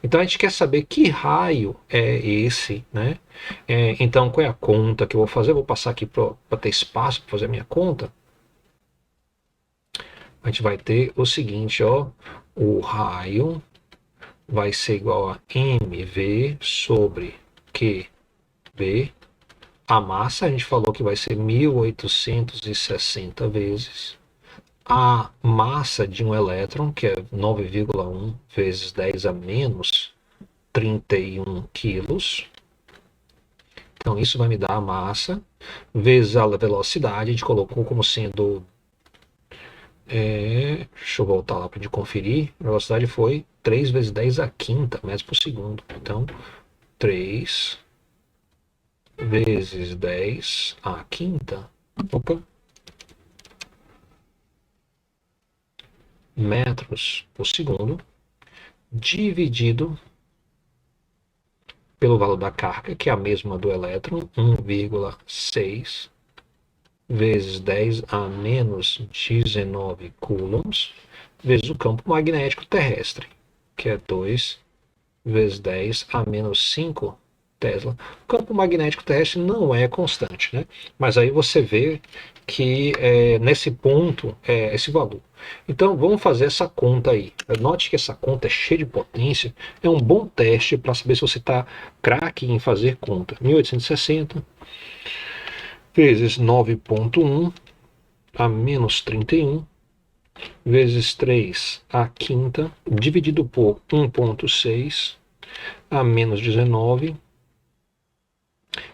Então a gente quer saber que raio é esse, né? Então qual é a conta que eu vou fazer? Eu vou passar aqui para ter espaço para fazer a minha conta. A gente vai ter o seguinte, ó, o raio vai ser igual a mv sobre qb. A massa a gente falou que vai ser 1860 vezes a massa de um elétron, que é 9,1 vezes 10 a menos 31 quilos. Então isso vai me dar a massa vezes a velocidade. A gente colocou como sendo... deixa eu voltar lá para a gente conferir. A velocidade foi 3 vezes 10 a quinta metros por segundo. Então 3 vezes 10 a quinta, metros por segundo, dividido pelo valor da carga, que é a mesma do elétron, 1,6 vezes 10 a menos 19 coulombs, vezes o campo magnético terrestre, que é 2 vezes 10 a menos 5 Tesla. O campo magnético terrestre não é constante, né? Mas aí você vê que nesse ponto é esse valor. Então vamos fazer essa conta aí. Note que essa conta é cheia de potência. É um bom teste para saber se você está craque em fazer conta. 1860 vezes 9,1 a menos 31 vezes 3 a quinta dividido por 1,6 a menos 19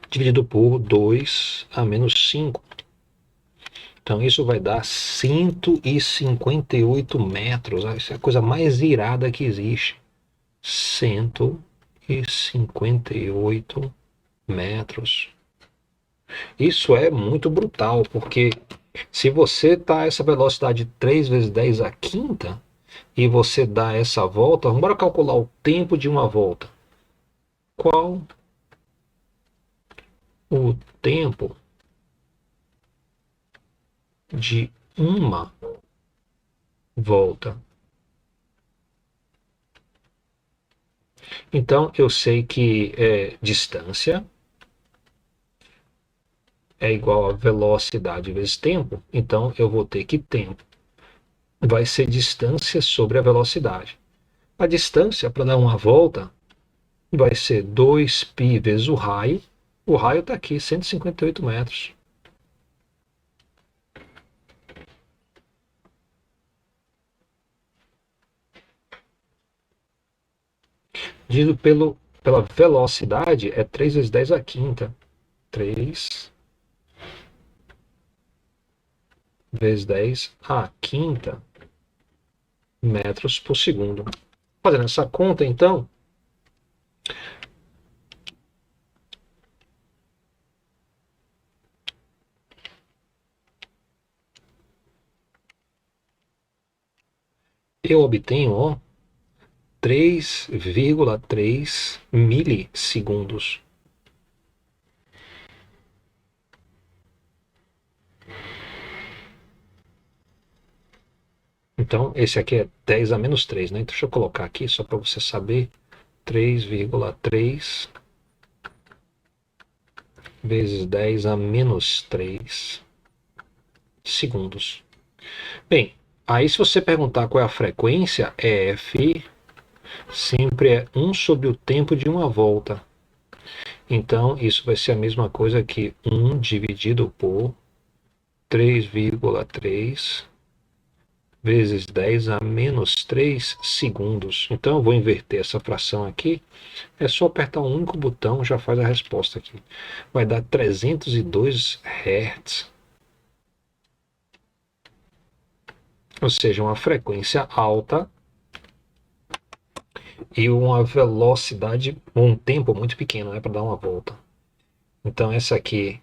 dividido por 2 a menos 5. Então isso vai dar 158 metros. Isso é a coisa mais irada que existe. 158 metros. Isso é muito brutal, porque se você está a essa velocidade de 3 vezes 10 a quinta e você dá essa volta, vamos calcular o tempo de uma volta. Qual o tempo de uma volta? Então eu sei que distância é igual a velocidade vezes tempo, então eu vou ter que tempo vai ser distância sobre a velocidade. A distância para dar uma volta vai ser 2π vezes o raio. O raio está aqui, 158 metros. Dividido pela velocidade é 3 vezes 10 a quinta. 3 vezes 10 a quinta metros por segundo. Fazendo essa conta, então, eu obtenho, ó, 3,3 milissegundos. Então, esse aqui é 10 a menos 3, né? Então, deixa eu colocar aqui só para você saber. 3,3 vezes 10 a menos 3 segundos. Bem, aí se você perguntar qual é a frequência, F sempre é 1 sobre o tempo de uma volta. Então, isso vai ser a mesma coisa que 1 dividido por 3,3 vezes 10 a menos 3 segundos. Então eu vou inverter essa fração aqui. É só apertar um único botão, já faz a resposta aqui. Vai dar 302 Hz. Ou seja, uma frequência alta e uma velocidade, um tempo muito pequeno, né, para dar uma volta. Então essa aqui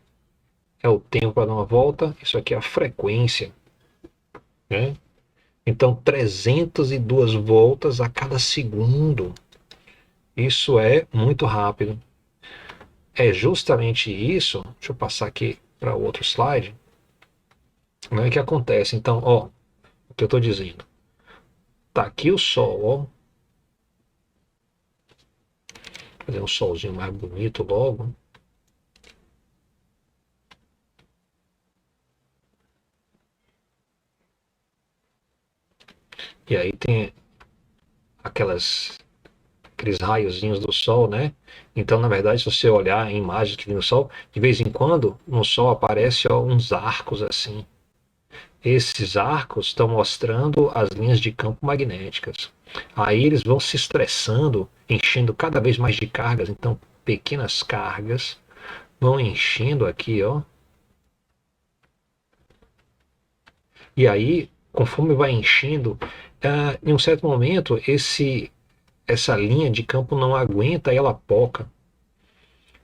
é o tempo para dar uma volta, isso aqui é a frequência, né? Então 302 voltas a cada segundo. Isso é muito rápido. É justamente isso. Deixa eu passar aqui para o outro slide. Né, que acontece. Então, ó, o que eu estou dizendo. Tá aqui o Sol, ó. Vou fazer um solzinho mais bonito logo. E aí tem aqueles raiozinhos do Sol, né? Então, na verdade, se você olhar em imagens que tem no Sol, de vez em quando no Sol aparece ó, uns arcos assim. Esses arcos estão mostrando as linhas de campo magnéticas. Aí eles vão se estressando, enchendo cada vez mais de cargas. Então, pequenas cargas vão enchendo aqui, ó. E aí, conforme vai enchendo, em um certo momento, essa linha de campo não aguenta e ela poca.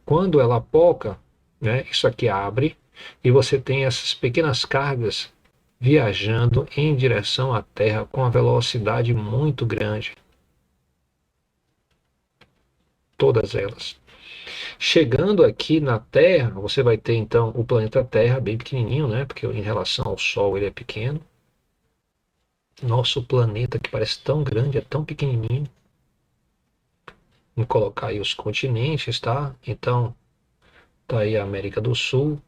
Quando ela poca, né, isso aqui abre e você tem essas pequenas cargas viajando em direção à Terra com uma velocidade muito grande. Todas elas. Chegando aqui na Terra, você vai ter então o planeta Terra bem pequenininho, né? Porque em relação ao Sol ele é pequeno. Nosso planeta que parece tão grande é tão pequenininho. Vamos colocar aí os continentes, tá? Então, tá aí a América do Sul.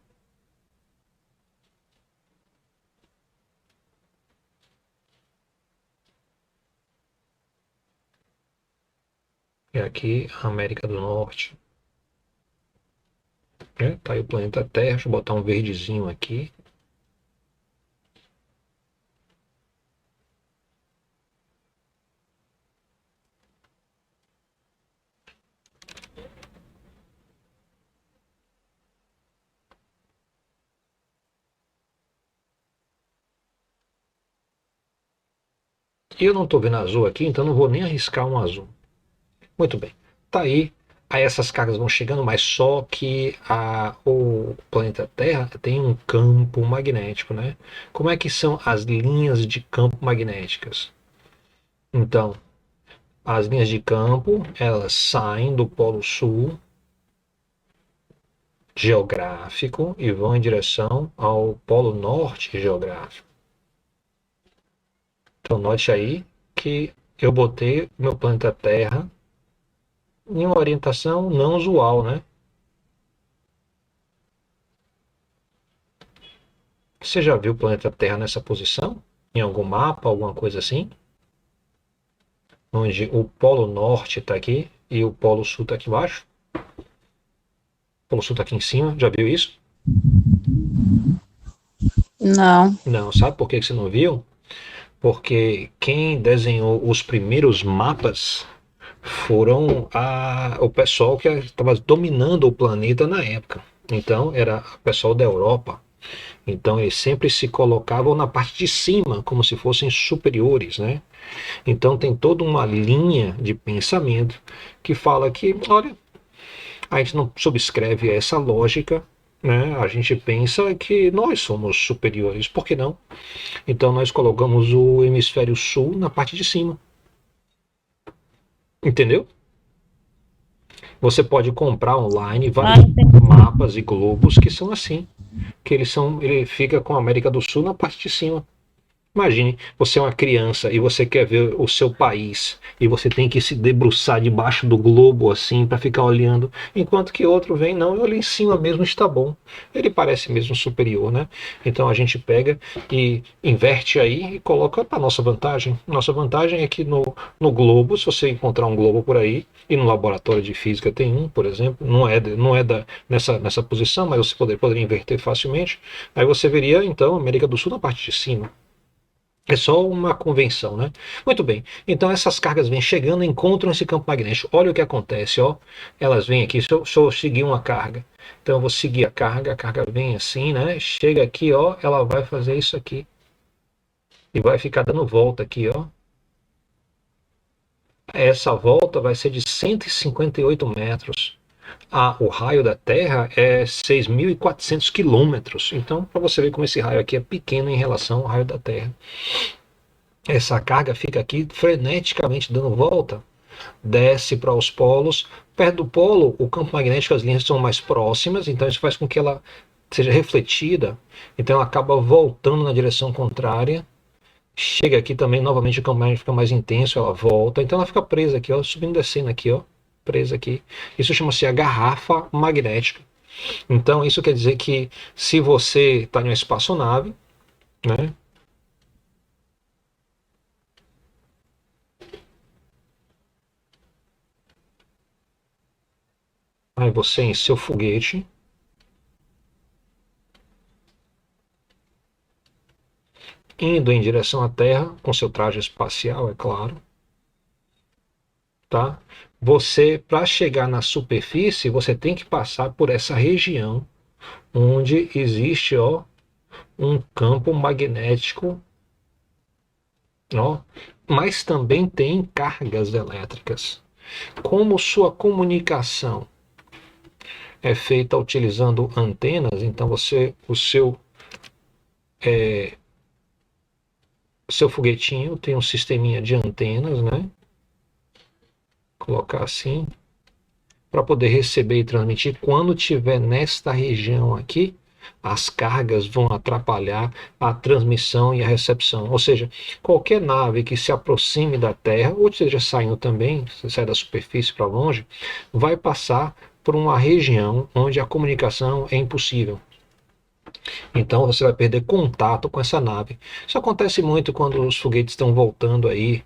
E aqui a América do Norte. Tá aí o planeta Terra. Deixa eu botar um verdezinho aqui. Eu não estou vendo azul aqui, então não vou nem arriscar um azul. Muito bem. Tá aí. Aí essas cargas vão chegando, mas só que o planeta Terra tem um campo magnético, né? Como é que são as linhas de campo magnéticas? Então, as linhas de campo, elas saem do Polo Sul geográfico e vão em direção ao Polo Norte geográfico. Então, note aí que eu botei meu planeta Terra em uma orientação não usual, né? Você já viu o planeta Terra nessa posição? Em algum mapa, alguma coisa assim? Onde o Polo Norte está aqui e o Polo Sul está aqui embaixo? O Polo Sul está aqui em cima, já viu isso? Não. Não, sabe por que você não viu? Porque quem desenhou os primeiros mapas foram o pessoal que estava dominando o planeta na época. Então, era o pessoal da Europa. Então, eles sempre se colocavam na parte de cima, como se fossem superiores, né? Então, tem toda uma linha de pensamento que fala que, olha, a gente não subscreve essa lógica, né? A gente pensa que nós somos superiores, por que não? Então, nós colocamos o hemisfério sul na parte de cima. Entendeu? Você pode comprar online vários mapas e globos que são assim, que ele fica com a América do Sul na parte de cima. Imagine, você é uma criança e você quer ver o seu país e você tem que se debruçar debaixo do globo assim para ficar olhando, enquanto que outro vem, não, eu ali em cima mesmo está bom. Ele parece mesmo superior, né? Então a gente pega e inverte aí e coloca para nossa vantagem. Nossa vantagem é que no globo, se você encontrar um globo por aí, e no laboratório de física tem um, por exemplo, não é nessa posição, mas você poderia inverter facilmente, aí você veria então a América do Sul na parte de cima. É só uma convenção, né? Muito bem. Então essas cargas vêm chegando, encontram esse campo magnético. Olha o que acontece, ó. Elas vêm aqui. Se eu seguir uma carga, então eu vou seguir a carga vem assim, né? Chega aqui, ó, ela vai fazer isso aqui e vai ficar dando volta aqui, ó. Essa volta vai ser de 158 metros. O raio da Terra é 6.400 quilômetros. Então, para você ver como esse raio aqui é pequeno em relação ao raio da Terra. Essa carga fica aqui freneticamente dando volta, desce para os polos. Perto do polo, o campo magnético, as linhas são mais próximas, então isso faz com que ela seja refletida. Então ela acaba voltando na direção contrária. Chega aqui também, novamente o campo magnético fica mais intenso, ela volta. Então ela fica presa aqui, ó, subindo e descendo aqui, ó, presa aqui. Isso chama-se a garrafa magnética. Então isso quer dizer que se você está em uma espaçonave, né? Aí você em seu foguete, indo em direção à Terra, com seu traje espacial, é claro, tá? Você, para chegar na superfície, você tem que passar por essa região onde existe, ó, um campo magnético, ó, mas também tem cargas elétricas. Como sua comunicação é feita utilizando antenas, então seu foguetinho tem um sisteminha de antenas, né? Colocar assim, para poder receber e transmitir. Quando tiver nesta região aqui, as cargas vão atrapalhar a transmissão e a recepção. Ou seja, qualquer nave que se aproxime da Terra, ou esteja saindo também, se sai da superfície para longe, vai passar por uma região onde a comunicação é impossível. Então você vai perder contato com essa nave. Isso acontece muito quando os foguetes estão voltando aí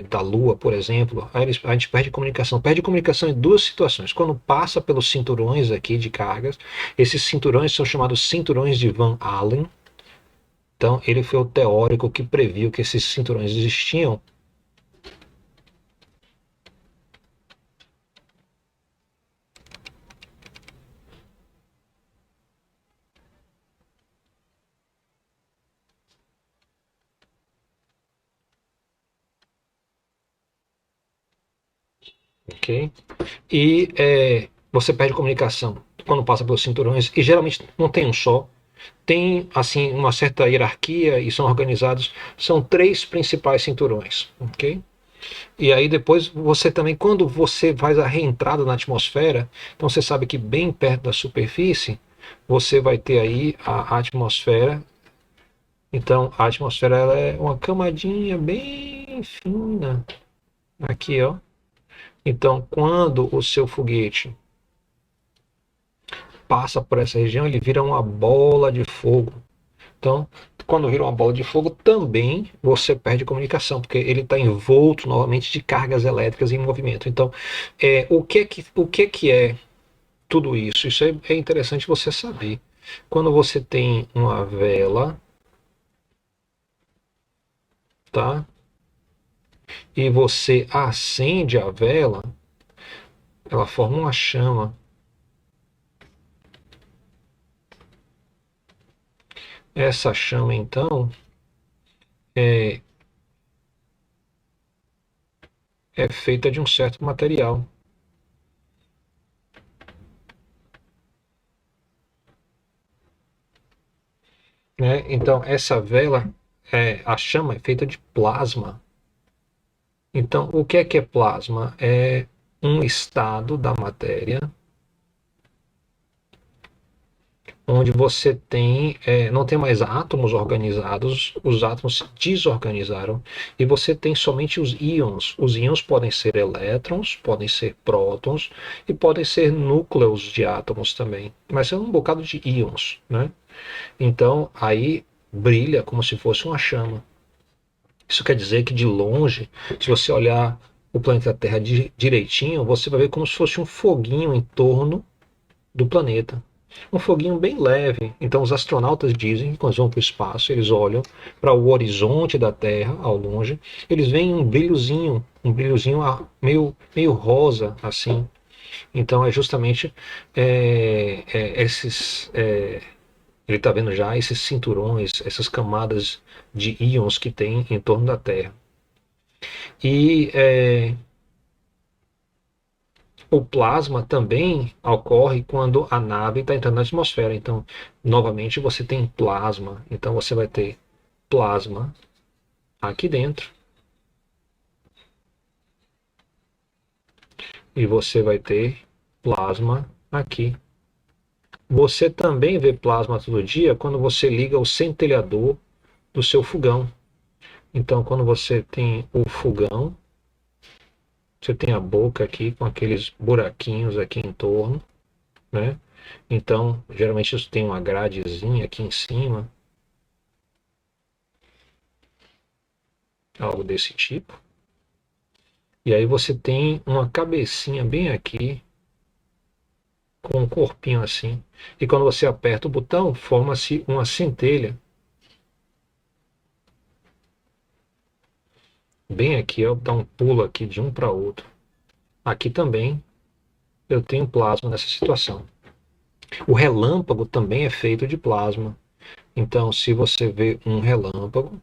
da Lua, por exemplo. Aí a gente perde comunicação em duas situações. Quando passa pelos cinturões aqui de cargas, esses cinturões são chamados cinturões de Van Allen. Então ele foi o teórico que previu que esses cinturões existiam. Ok? E você perde comunicação quando passa pelos cinturões, e geralmente não tem um só, tem assim uma certa hierarquia e são organizados, são três principais cinturões, ok? E aí depois você também, quando você faz a reentrada na atmosfera, então você sabe que bem perto da superfície, você vai ter aí a atmosfera. Então a atmosfera ela é uma camadinha bem fina, aqui ó. Então quando o seu foguete passa por essa região, ele vira uma bola de fogo. Então, quando vira uma bola de fogo, também você perde comunicação, porque ele está envolto novamente de cargas elétricas em movimento. Então, o que é tudo isso? Isso é interessante você saber. Quando você tem uma vela, tá? E você acende a vela, ela forma uma chama. Essa chama, então, é, é feita de um certo material. Né? Então, essa vela, a chama é feita de plasma. Então, o que é plasma? É um estado da matéria onde você tem, não tem mais átomos organizados, os átomos se desorganizaram e você tem somente os íons. Os íons podem ser elétrons, podem ser prótons e podem ser núcleos de átomos também, mas é um bocado de íons, né? Então aí brilha como se fosse uma chama. Isso quer dizer que de longe, se você olhar o planeta Terra direitinho, você vai ver como se fosse um foguinho em torno do planeta. Um foguinho bem leve. Então os astronautas dizem que quando vão para o espaço, eles olham para o horizonte da Terra, ao longe, eles veem um brilhozinho meio rosa, assim. Então é justamente esses... ele está vendo já esses cinturões, essas camadas de íons que tem em torno da Terra. E o plasma também ocorre quando a nave está entrando na atmosfera. Então, novamente, você tem plasma. Então, você vai ter plasma aqui dentro. E você vai ter plasma aqui. Você também vê plasma todo dia quando você liga o centelhador do seu fogão. Então, quando você tem o fogão, você tem a boca aqui com aqueles buraquinhos aqui em torno, né? Então, geralmente isso tem uma gradezinha aqui em cima, algo desse tipo. E aí você tem uma cabecinha bem aqui, com um corpinho assim. E quando você aperta o botão, forma-se uma centelha. Bem aqui, ó, dá um pulo aqui de um para outro. Aqui também eu tenho plasma nessa situação. O relâmpago também é feito de plasma. Então, se você vê um relâmpago,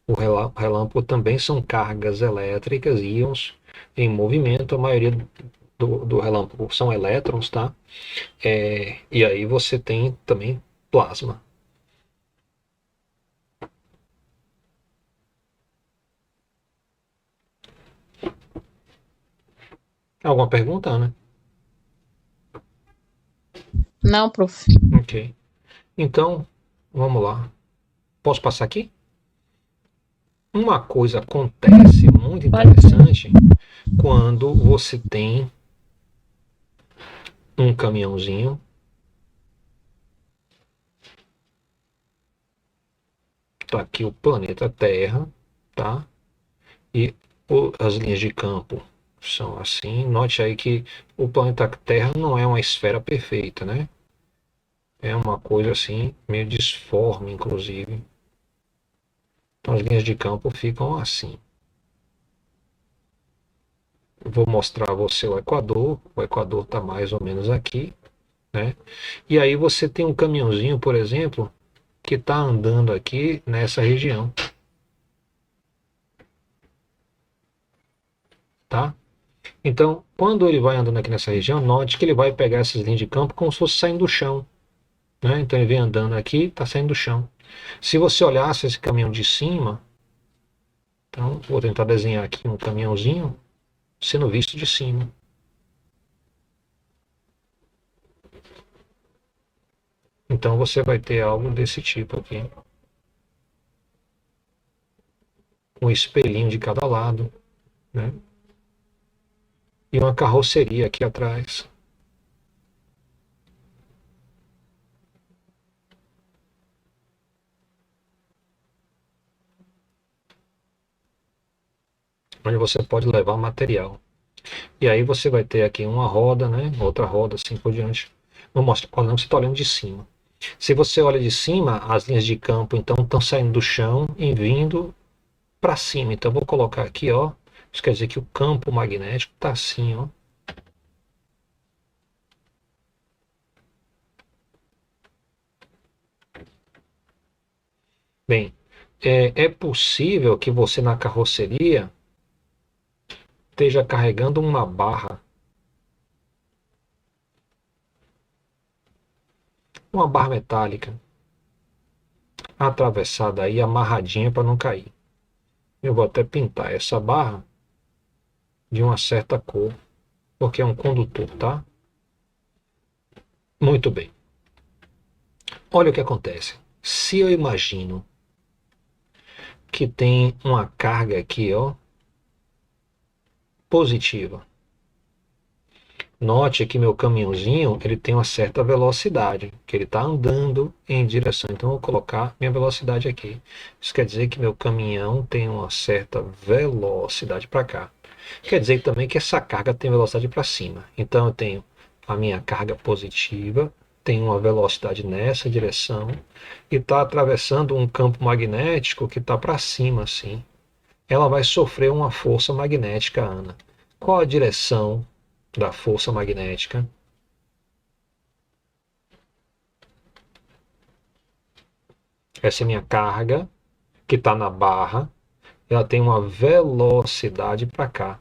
o relâmpago também são cargas elétricas, íons em movimento. A maioria do relâmpago são elétrons, tá? E aí você tem também plasma. Alguma pergunta, Ana? Não, prof. Ok. Então, vamos lá. Posso passar aqui? Uma coisa acontece muito interessante quando você tem um caminhãozinho. Tá aqui o planeta Terra, tá? E as linhas de campo são assim. Note aí que o planeta Terra não é uma esfera perfeita, né? É uma coisa assim, meio disforme, inclusive. Então as linhas de campo ficam assim. Vou mostrar a você o Equador. O Equador está mais ou menos aqui, né? E aí você tem um caminhãozinho, por exemplo, que está andando aqui nessa região, tá? Então, quando ele vai andando aqui nessa região, note que ele vai pegar essas linhas de campo como se fosse saindo do chão, né? Então ele vem andando aqui, está saindo do chão. Se você olhasse esse caminhão de cima, então vou tentar desenhar aqui um caminhãozinho sendo visto de cima. Então você vai ter algo desse tipo aqui. Um espelhinho de cada lado, né? E uma carroceria aqui atrás. Onde você pode levar material. E aí você vai ter aqui uma roda, né? Outra roda, assim por diante. Vou mostrar, olha, não, você está olhando de cima. Se você olha de cima, as linhas de campo então estão saindo do chão e vindo para cima. Então eu vou colocar aqui, ó. Isso quer dizer que o campo magnético está assim, ó. Bem, é possível que você na carroceria esteja carregando uma barra. Uma barra metálica atravessada aí, amarradinha para não cair. Eu vou até pintar essa barra de uma certa cor, porque é um condutor, tá? Muito bem. Olha o que acontece. Se eu imagino que tem uma carga aqui, ó, positiva. Note que meu caminhãozinho ele tem uma certa velocidade, que ele está andando em direção. Então eu vou colocar minha velocidade aqui. Isso quer dizer que meu caminhão tem uma certa velocidade para cá. Quer dizer também que essa carga tem velocidade para cima. Então eu tenho a minha carga positiva tem uma velocidade nessa direção e está atravessando um campo magnético que está para cima, assim. Ela vai sofrer uma força magnética, Ana. Qual a direção da força magnética? Essa é minha carga, que está na barra. Ela tem uma velocidade para cá.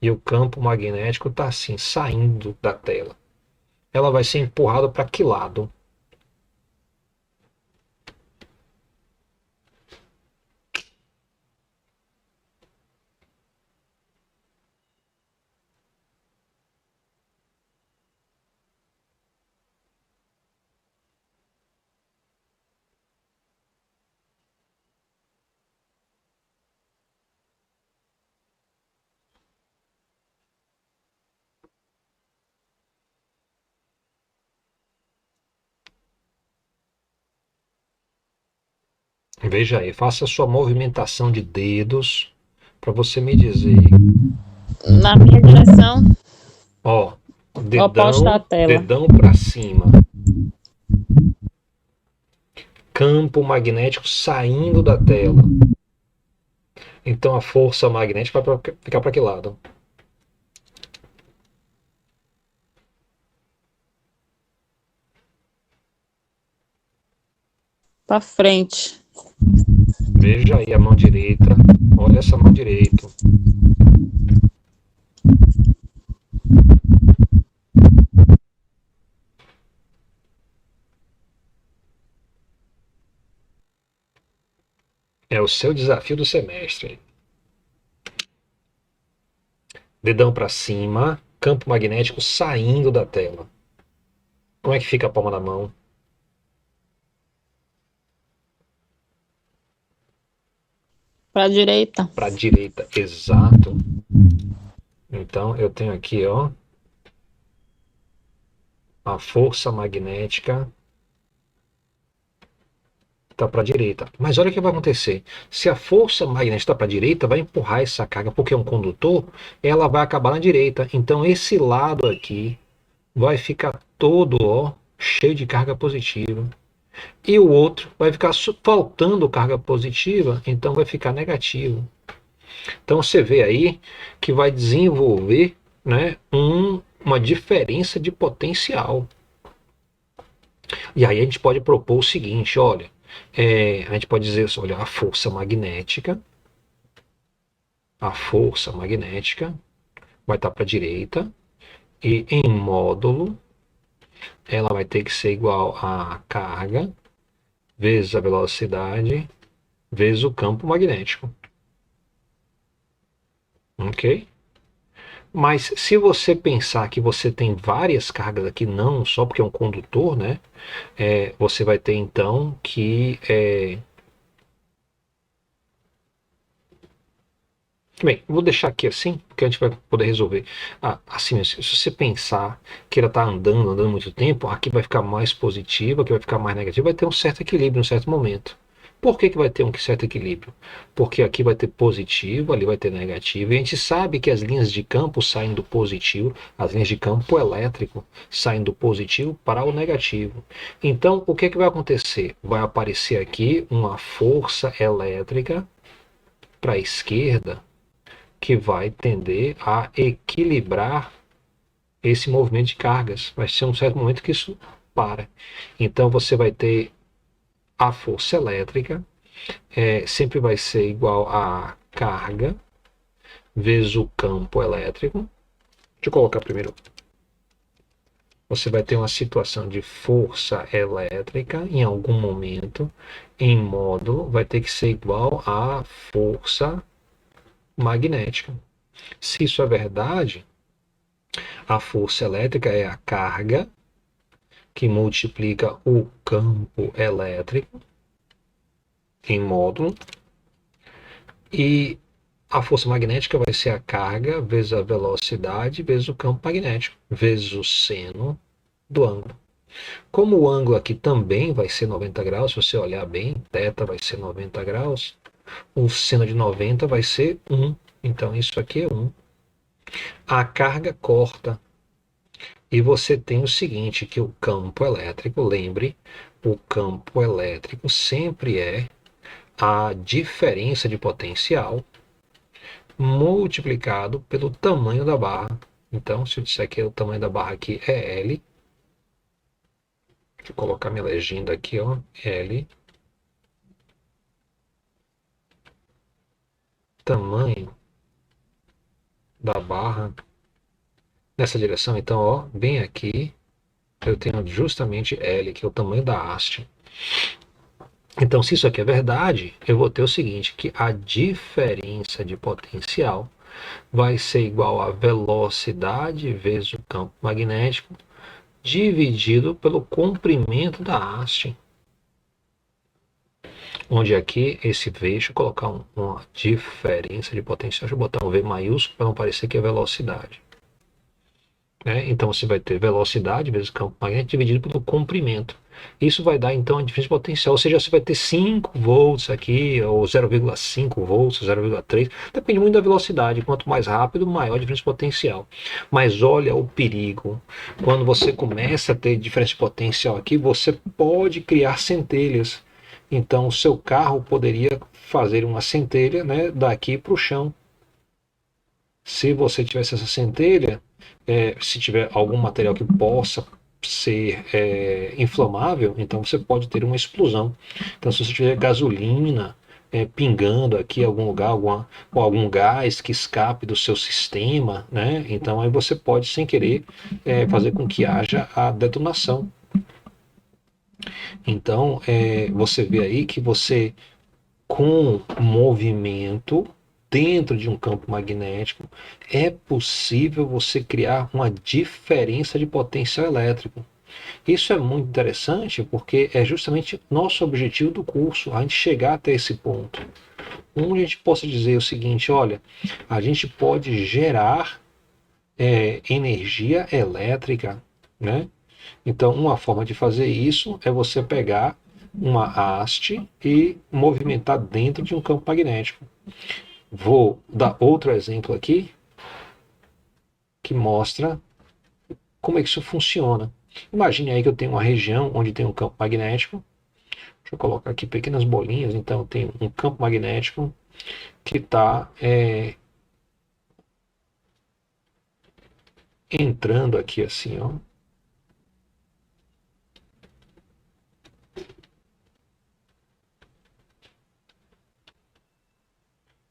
E o campo magnético está assim, saindo da tela. Ela vai ser empurrada para que lado? Veja aí, faça a sua movimentação de dedos para você me dizer. Na minha direção, Ó, oposta à tela. dedão para cima. Campo magnético saindo da tela. Então a força magnética vai ficar para que lado? Para frente. Veja aí a mão direita. Olha essa mão direita. É o seu desafio do semestre. Dedão para cima, campo magnético saindo da tela. Como é que fica a palma da mão? Para a direita. Para a direita, exato. Então eu tenho aqui, ó, a força magnética está para a direita. Mas olha o que vai acontecer. Se a força magnética está para a direita, vai empurrar essa carga, porque é um condutor, ela vai acabar na direita. Então esse lado aqui vai ficar todo, ó, cheio de carga positiva. E o outro vai ficar faltando carga positiva, então vai ficar negativo. Então você vê aí que vai desenvolver, né, uma diferença de potencial. E aí a gente pode propor o seguinte, olha, a gente pode dizer, olha, a força magnética vai estar para a direita e em módulo ela vai ter que ser igual a carga vezes a velocidade vezes o campo magnético. Ok? Mas se você pensar que você tem várias cargas aqui, não só porque é um condutor, né? Você vai ter então que... Bem, vou deixar aqui assim, porque a gente vai poder resolver. Assim, se você pensar que ela está andando muito tempo, aqui vai ficar mais positiva, aqui vai ficar mais negativa, vai ter um certo equilíbrio em um certo momento. Por que vai ter um certo equilíbrio? Porque aqui vai ter positivo, ali vai ter negativo, e a gente sabe que as linhas de campo saem do positivo, as linhas de campo elétrico saem do positivo para o negativo. Então, o que vai acontecer? Vai aparecer aqui uma força elétrica para a esquerda, que vai tender a equilibrar esse movimento de cargas. Vai ser um certo momento que isso para. Então você vai ter a força elétrica, sempre vai ser igual a carga vezes o campo elétrico. Deixa eu colocar primeiro. Você vai ter uma situação de força elétrica em algum momento, em módulo, vai ter que ser igual a força magnética. Se isso é verdade, a força elétrica é a carga que multiplica o campo elétrico em módulo, e a força magnética vai ser a carga vezes a velocidade vezes o campo magnético, vezes o seno do ângulo. Como o ângulo aqui também vai ser 90 graus, se você olhar bem, θ vai ser 90 graus, o seno de 90 vai ser 1. Então isso aqui é 1. A carga corta E você tem o seguinte, que o campo elétrico, lembre, o campo elétrico sempre é a diferença de potencial multiplicado pelo tamanho da barra. Então, se eu disser que o tamanho da barra aqui é L, deixa eu colocar minha legenda aqui, ó, L, tamanho da barra nessa direção, então, ó, bem aqui, eu tenho justamente L, que é o tamanho da haste. Então, se isso aqui é verdade, eu vou ter o seguinte, que a diferença de potencial vai ser igual a velocidade vezes o campo magnético dividido pelo comprimento da haste. Onde aqui esse V, deixa eu colocar uma diferença de potencial, deixa eu botar um V maiúsculo para não parecer que é velocidade. Então você vai ter velocidade vezes campo magnético dividido pelo comprimento. Isso vai dar então a diferença de potencial, ou seja, você vai ter 5 volts aqui, ou 0,5 volts, 0,3, depende muito da velocidade, quanto mais rápido, maior a diferença de potencial. Mas olha o perigo, quando você começa a ter diferença de potencial aqui, você pode criar centelhas. Então o seu carro poderia fazer uma centelha, né, daqui para o chão. Se você tivesse essa centelha, se tiver algum material que possa ser inflamável, então você pode ter uma explosão. Então, se você tiver gasolina pingando aqui em algum lugar, ou algum gás que escape do seu sistema, né? Então aí você pode, sem querer, fazer com que haja a detonação. Então, você vê aí que você, com movimento dentro de um campo magnético, é possível você criar uma diferença de potencial elétrico. Isso é muito interessante porque é justamente nosso objetivo do curso, a gente chegar até esse ponto, onde a gente possa dizer o seguinte, olha, a gente pode gerar energia elétrica, né? Então, uma forma de fazer isso é você pegar uma haste e movimentar dentro de um campo magnético. Vou dar outro exemplo aqui que mostra como é que isso funciona. Imagine aí que eu tenho uma região onde tem um campo magnético. Deixa eu colocar aqui pequenas bolinhas. Então, eu tenho um campo magnético que está entrando aqui assim, ó.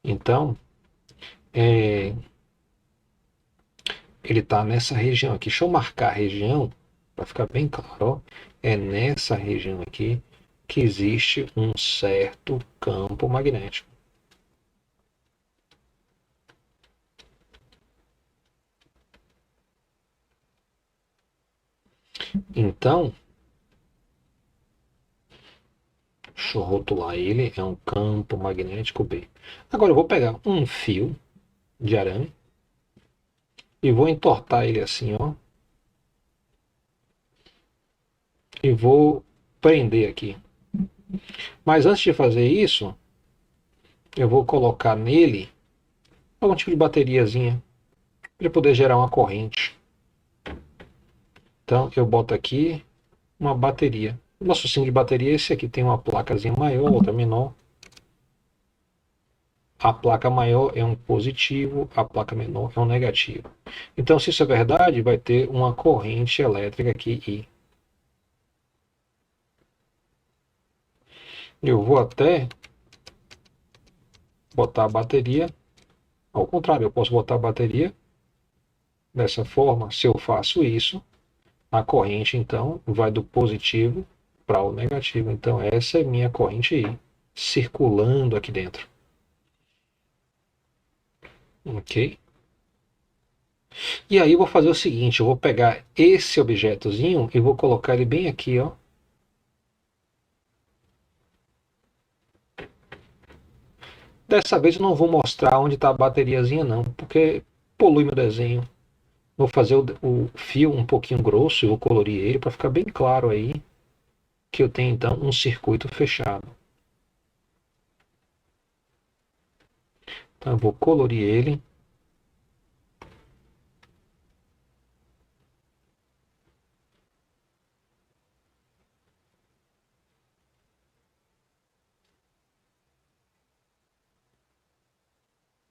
Então, ele está nessa região aqui. Deixa eu marcar a região para ficar bem claro. Ó. É nessa região aqui que existe um certo campo magnético. Então, deixa eu rotular ele, é um campo magnético B. Agora eu vou pegar um fio de arame e vou entortar ele assim, ó. E vou prender aqui. Mas antes de fazer isso, eu vou colocar nele algum tipo de bateriazinha para poder gerar uma corrente. Então eu boto aqui uma bateria. O nosso símbolo de bateria é esse aqui, tem uma placazinha maior, outra menor. A placa maior é um positivo, a placa menor é um negativo. Então, se isso é verdade, vai ter uma corrente elétrica aqui I. Eu vou até botar a bateria, ao contrário, eu posso botar a bateria dessa forma. Se eu faço isso, a corrente então vai do positivo para o negativo. Então essa é minha corrente I, circulando aqui dentro. Ok? E aí eu vou fazer o seguinte, eu vou pegar esse objetozinho e vou colocar ele bem aqui, ó. Dessa vez eu não vou mostrar onde está a bateriazinha não, porque polui meu desenho. Vou fazer o fio um pouquinho grosso e vou colorir ele para ficar bem claro aí que eu tenho então um circuito fechado. Então eu vou colorir ele.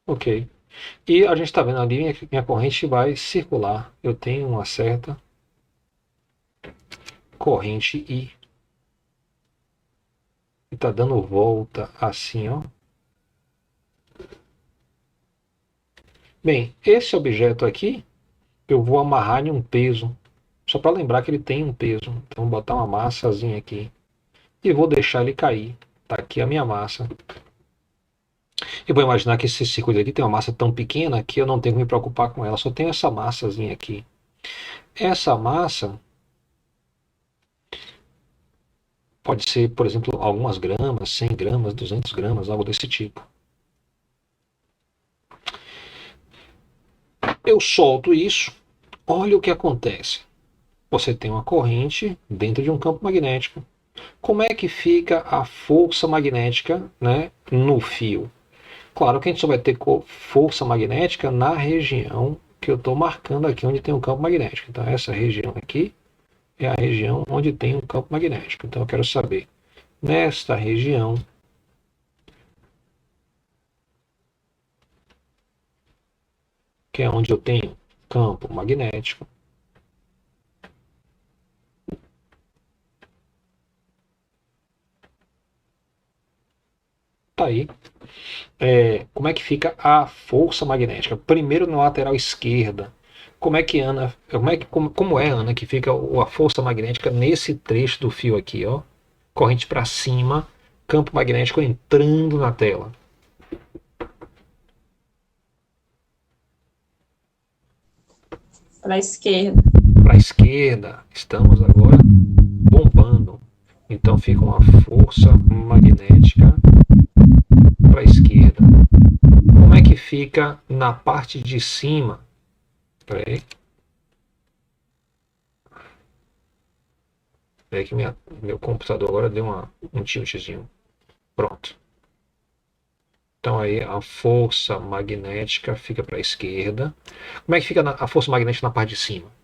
Ok. E a gente está vendo ali, minha corrente vai circular. Eu tenho uma certa corrente I. E está dando volta assim, ó. Bem, esse objeto aqui, eu vou amarrar em um peso. Só para lembrar que ele tem um peso. Então, vou botar uma massazinha aqui. E vou deixar ele cair. Está aqui a minha massa. Eu vou imaginar que esse circuito aqui tem uma massa tão pequena que eu não tenho que me preocupar com ela. Só tenho essa massazinha aqui. Essa massa pode ser, por exemplo, algumas gramas, 100 gramas, 200 gramas, algo desse tipo. Eu solto isso, olha o que acontece. Você tem uma corrente dentro de um campo magnético. Como é que fica a força magnética, né, no fio? Claro que a gente só vai ter força magnética na região que eu estou marcando aqui, onde tem um campo magnético. Então, essa região aqui é a região onde tem um campo magnético. Então, eu quero saber, nesta região, que é onde eu tenho campo magnético, tá aí. Como é que fica a força magnética? Primeiro na lateral esquerda. Como é, Ana, como é, Ana, que fica a força magnética nesse trecho do fio aqui, ó? Corrente para cima, campo magnético entrando na tela. Para a esquerda. Para a esquerda, estamos agora bombando. Então fica uma força magnética para a esquerda. Como é que fica na parte de cima? Espera aí. É que meu computador agora deu um tiltzinho. Pronto. Então aí a força magnética fica para a esquerda. Como é que fica a força magnética na parte de cima?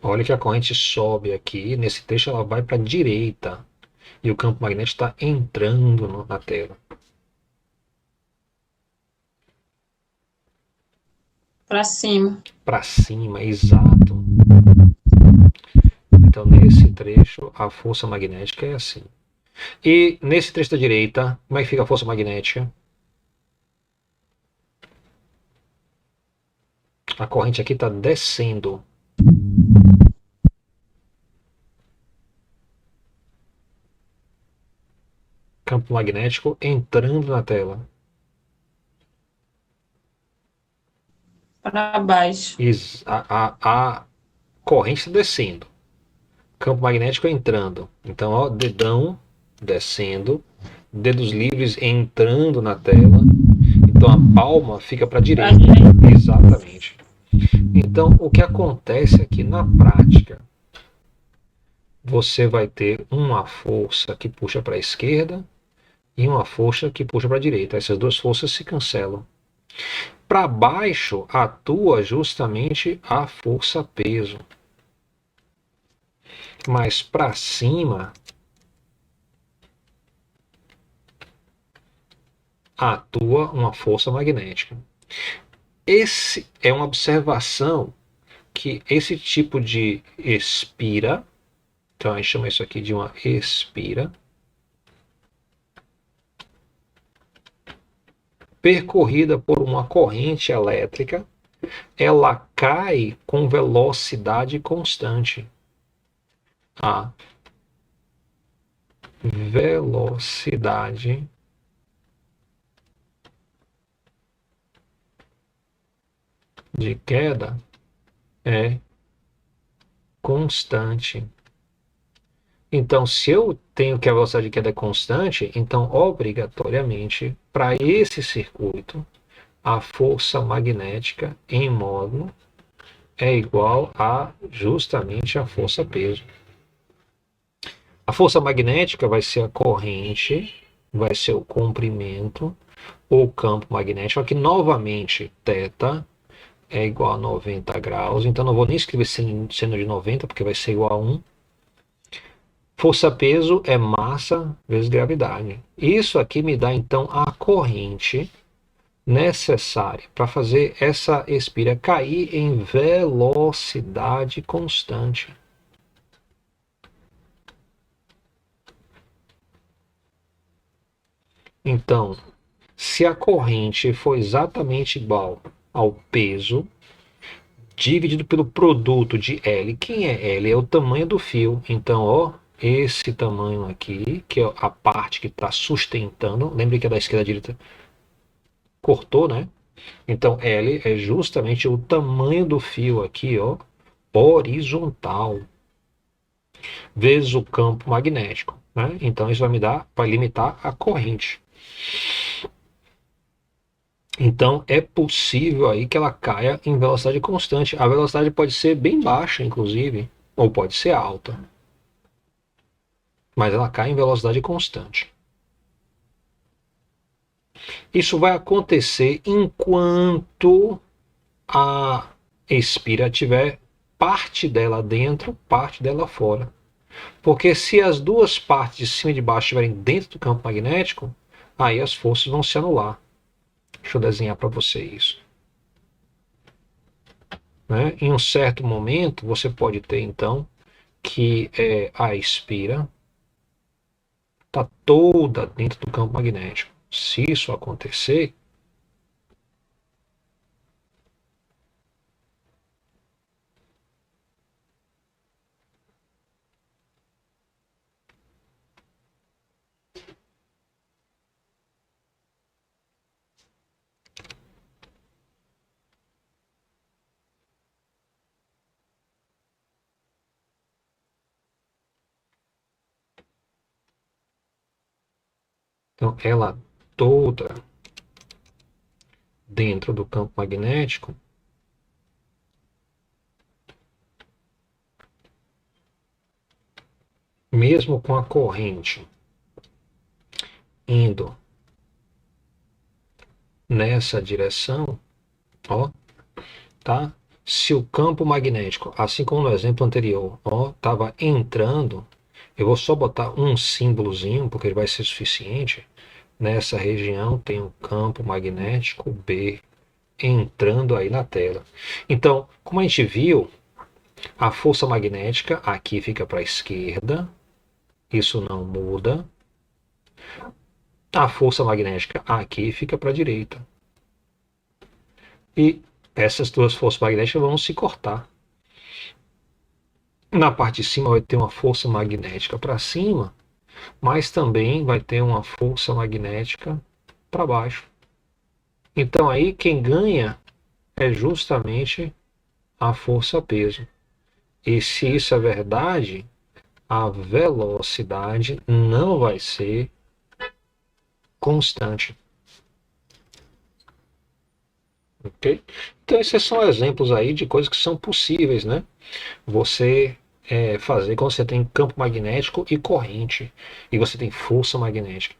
Olha que a corrente sobe aqui. Nesse trecho ela vai para a direita. E o campo magnético está entrando na tela. Para cima. Para cima, exato. Então, nesse trecho, a força magnética é assim. E nesse trecho da direita, como é que fica a força magnética? A corrente aqui está descendo. Campo magnético entrando na tela. Para baixo. A corrente está descendo. Campo magnético entrando. Então, ó, dedão descendo. Dedos livres entrando na tela. Então, a palma fica para a direita. Exatamente. Então, o que acontece aqui na prática? Você vai ter uma força que puxa para a esquerda e uma força que puxa para a direita. Essas duas forças se cancelam. Para baixo atua justamente a força peso. Mas para cima atua uma força magnética. Esse é uma observação que esse tipo de espira, então a gente chama isso aqui de uma espira, percorrida por uma corrente elétrica, ela cai com velocidade constante. A velocidade de queda é constante. Então, se eu tenho que a velocidade de queda é constante, então, obrigatoriamente, para esse circuito, a força magnética em módulo é igual a justamente a força peso. A força magnética vai ser a corrente, vai ser o comprimento, ou campo magnético, aqui novamente, θ é igual a 90 graus. Então não vou nem escrever seno de 90, porque vai ser igual a 1. Força-peso é massa vezes gravidade. Isso aqui me dá então a corrente necessária para fazer essa espira cair em velocidade constante. Então, se a corrente for exatamente igual ao peso dividido pelo produto de L, quem é L? É o tamanho do fio. Então, ó, esse tamanho aqui, que é a parte que está sustentando, lembre que é da esquerda à direita, cortou, né? Então, L é justamente o tamanho do fio aqui, ó, horizontal, vezes o campo magnético, né? Então, isso vai limitar a corrente. Então, é possível aí que ela caia em velocidade constante. A velocidade pode ser bem baixa, inclusive, ou pode ser alta, mas ela cai em velocidade constante. Isso vai acontecer enquanto a espira tiver parte dela dentro, parte dela fora. Porque se as duas partes de cima e de baixo estiverem dentro do campo magnético, aí as forças vão se anular. Deixa eu desenhar para você isso. Né? Em um certo momento, você pode ter então que a espira está toda dentro do campo magnético. Se isso acontecer, então ela toda dentro do campo magnético, mesmo com a corrente indo nessa direção, ó, tá? Se o campo magnético, assim como no exemplo anterior, ó, estava entrando, eu vou só botar um símbolozinho, porque ele vai ser suficiente. Nessa região tem um campo magnético B entrando aí na tela. Então, como a gente viu, a força magnética aqui fica para a esquerda, isso não muda. A força magnética aqui fica para a direita. E essas duas forças magnéticas vão se cortar. Na parte de cima vai ter uma força magnética para cima, mas também vai ter uma força magnética para baixo. Então aí quem ganha é justamente a força-peso. E se isso é verdade, a velocidade não vai ser constante. Ok? Então esses são exemplos aí de coisas que são possíveis, né? Você fazer quando você tem campo magnético e corrente, e você tem força magnética.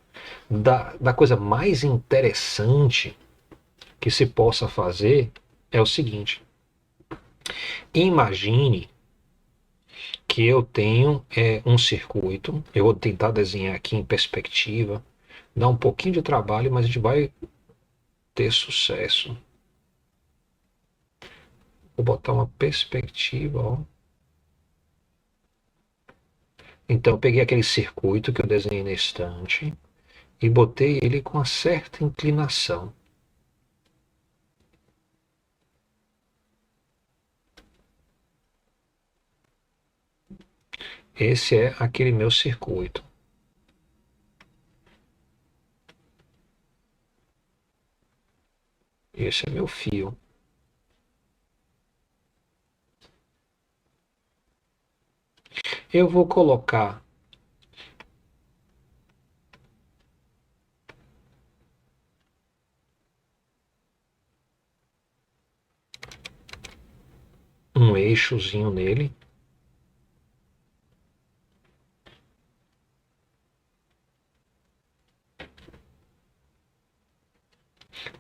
Da coisa mais interessante que se possa fazer é o seguinte: imagine que eu tenho um circuito, eu vou tentar desenhar aqui em perspectiva, dá um pouquinho de trabalho, mas a gente vai ter sucesso. Vou botar uma perspectiva, ó. Então eu peguei aquele circuito que eu desenhei na estante e botei ele com uma certa inclinação. Esse é aquele meu circuito. Esse é meu fio. Eu vou colocar um eixozinho nele.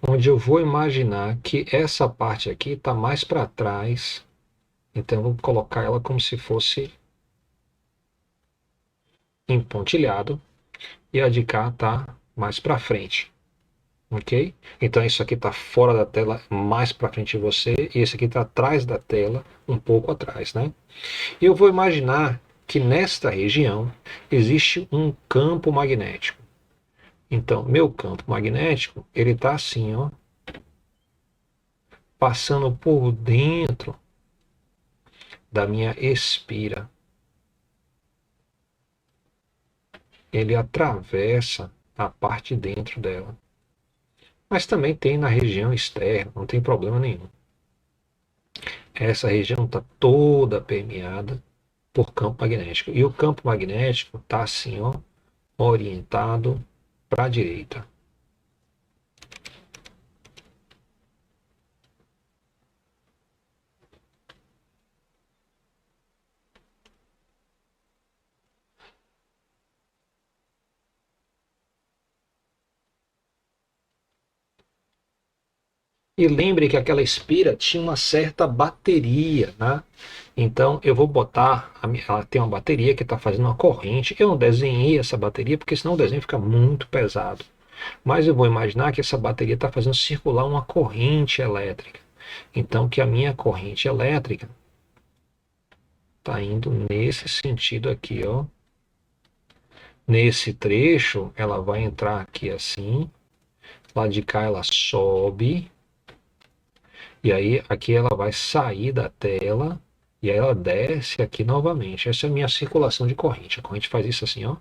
Onde eu eu vou imaginar que essa parte aqui está mais para trás, então eu vou colocar ela como se fosse empontilhado, e a de cá está mais para frente, ok? Então isso aqui está fora da tela, mais para frente de você, e esse aqui está atrás da tela, um pouco atrás, né? E eu vou imaginar que nesta região existe um campo magnético. Então, meu campo magnético, ele está assim, ó, passando por dentro da minha espira. Ele atravessa a parte de dentro dela. Mas também tem na região externa, não tem problema nenhum. Essa região está toda permeada por campo magnético. E o campo magnético está assim, ó, orientado para a direita. E lembre que aquela espira tinha uma certa bateria, né? Então eu vou botar, ela tem uma bateria que está fazendo uma corrente. Eu não desenhei essa bateria porque senão o desenho fica muito pesado. Mas eu vou imaginar que essa bateria está fazendo circular uma corrente elétrica. Então que a minha corrente elétrica está indo nesse sentido aqui, ó. Nesse trecho ela vai entrar aqui assim. Lá de cá ela sobe. E aí aqui ela vai sair da tela e aí ela desce aqui novamente. Essa é a minha circulação de corrente. A corrente faz isso assim, ó.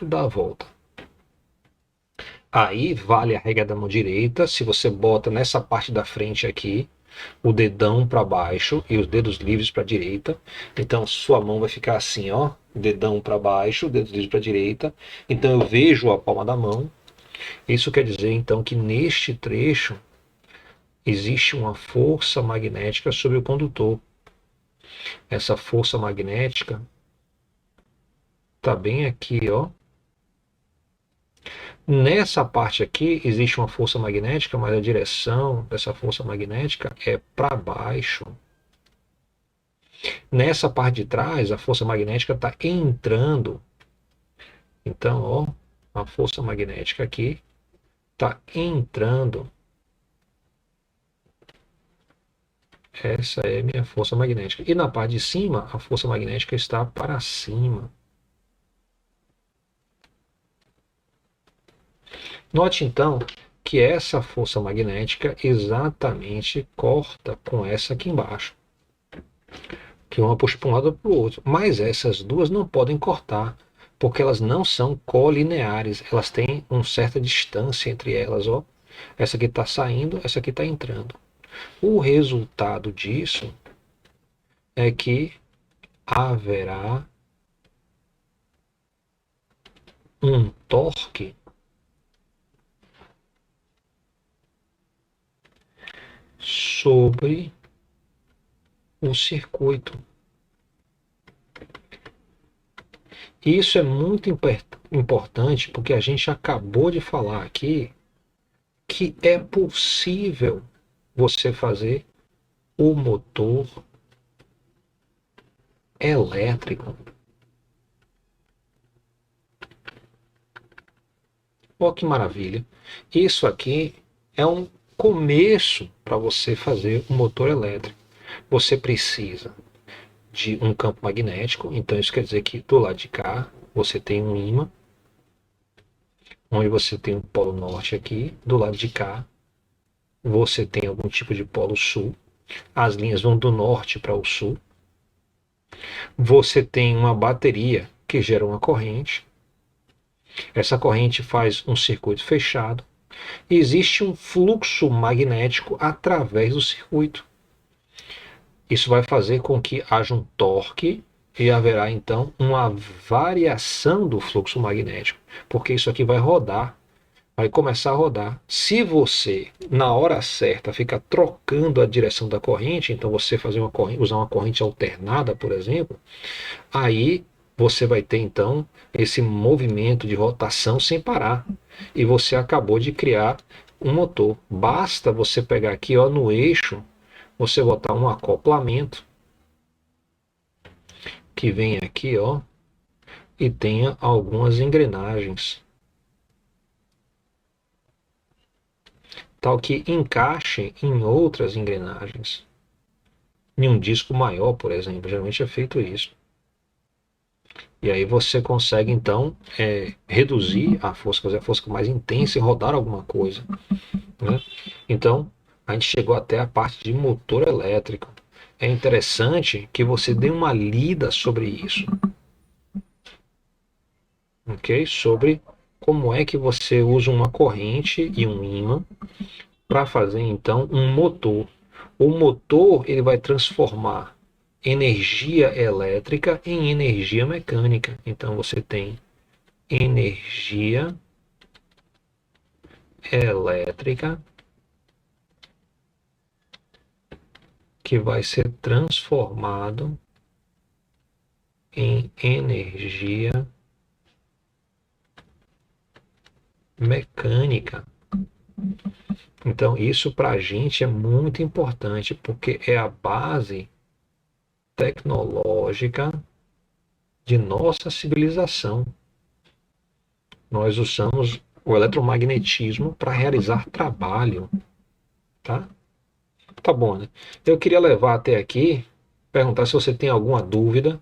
Dá a volta. Aí vale a regra da mão direita. Se você bota nessa parte da frente aqui o dedão para baixo e os dedos livres para a direita, então sua mão vai ficar assim, ó, dedão para baixo, dedos livres para a direita. Então eu vejo a palma da mão. Isso quer dizer então que neste trecho existe uma força magnética sobre o condutor. Essa força magnética está bem aqui, ó. Nessa parte aqui existe uma força magnética, mas a direção dessa força magnética é para baixo. Nessa parte de trás, a força magnética está entrando. Então, ó, a força magnética aqui está entrando. Essa é a minha força magnética. E na parte de cima, a força magnética está para cima. Note então que essa força magnética exatamente corta com essa aqui embaixo. Que uma puxa para um lado ou para o outro. Mas essas duas não podem cortar, porque elas não são colineares. Elas têm uma certa distância entre elas. Ó. Essa aqui está saindo, essa aqui está entrando. O resultado disso é que haverá um torque sobre o circuito. Isso é muito importante porque a gente acabou de falar aqui que é possível você fazer o motor elétrico. Olha que maravilha. Isso aqui é um começo para você fazer um motor elétrico. Você precisa de um campo magnético, então isso quer dizer que do lado de cá você tem um ímã, onde você tem um polo norte aqui, do lado de cá você tem algum tipo de polo sul, as linhas vão do norte para o sul, você tem uma bateria que gera uma corrente, essa corrente faz um circuito fechado, e existe um fluxo magnético através do circuito. Isso vai fazer com que haja um torque e haverá então uma variação do fluxo magnético, porque isso aqui vai rodar, vai começar a rodar. Se você, na hora certa, ficar trocando a direção da corrente, então você fazer uma corrente, usar uma corrente alternada, por exemplo, aí você vai ter então esse movimento de rotação sem parar. E você acabou de criar um motor. Basta você pegar aqui, ó, no eixo, você botar um acoplamento que vem aqui, ó, e tenha algumas engrenagens, tal que encaixe em outras engrenagens. Em um disco maior, por exemplo, geralmente é feito isso. E aí você consegue, então, reduzir a força, fazer a força mais intensa e rodar alguma coisa, né? Então, a gente chegou até a parte de motor elétrico. É interessante que você dê uma lida sobre isso, ok? Sobre como é que você usa uma corrente e um ímã para fazer, então, um motor. O motor, ele vai transformar energia elétrica em energia mecânica. Então você tem energia elétrica que vai ser transformado em energia mecânica. Então isso para a gente é muito importante porque é a base tecnológica de nossa civilização. Nós usamos o eletromagnetismo para realizar trabalho, tá? Tá bom, né? Eu queria levar até aqui, perguntar se você tem alguma dúvida,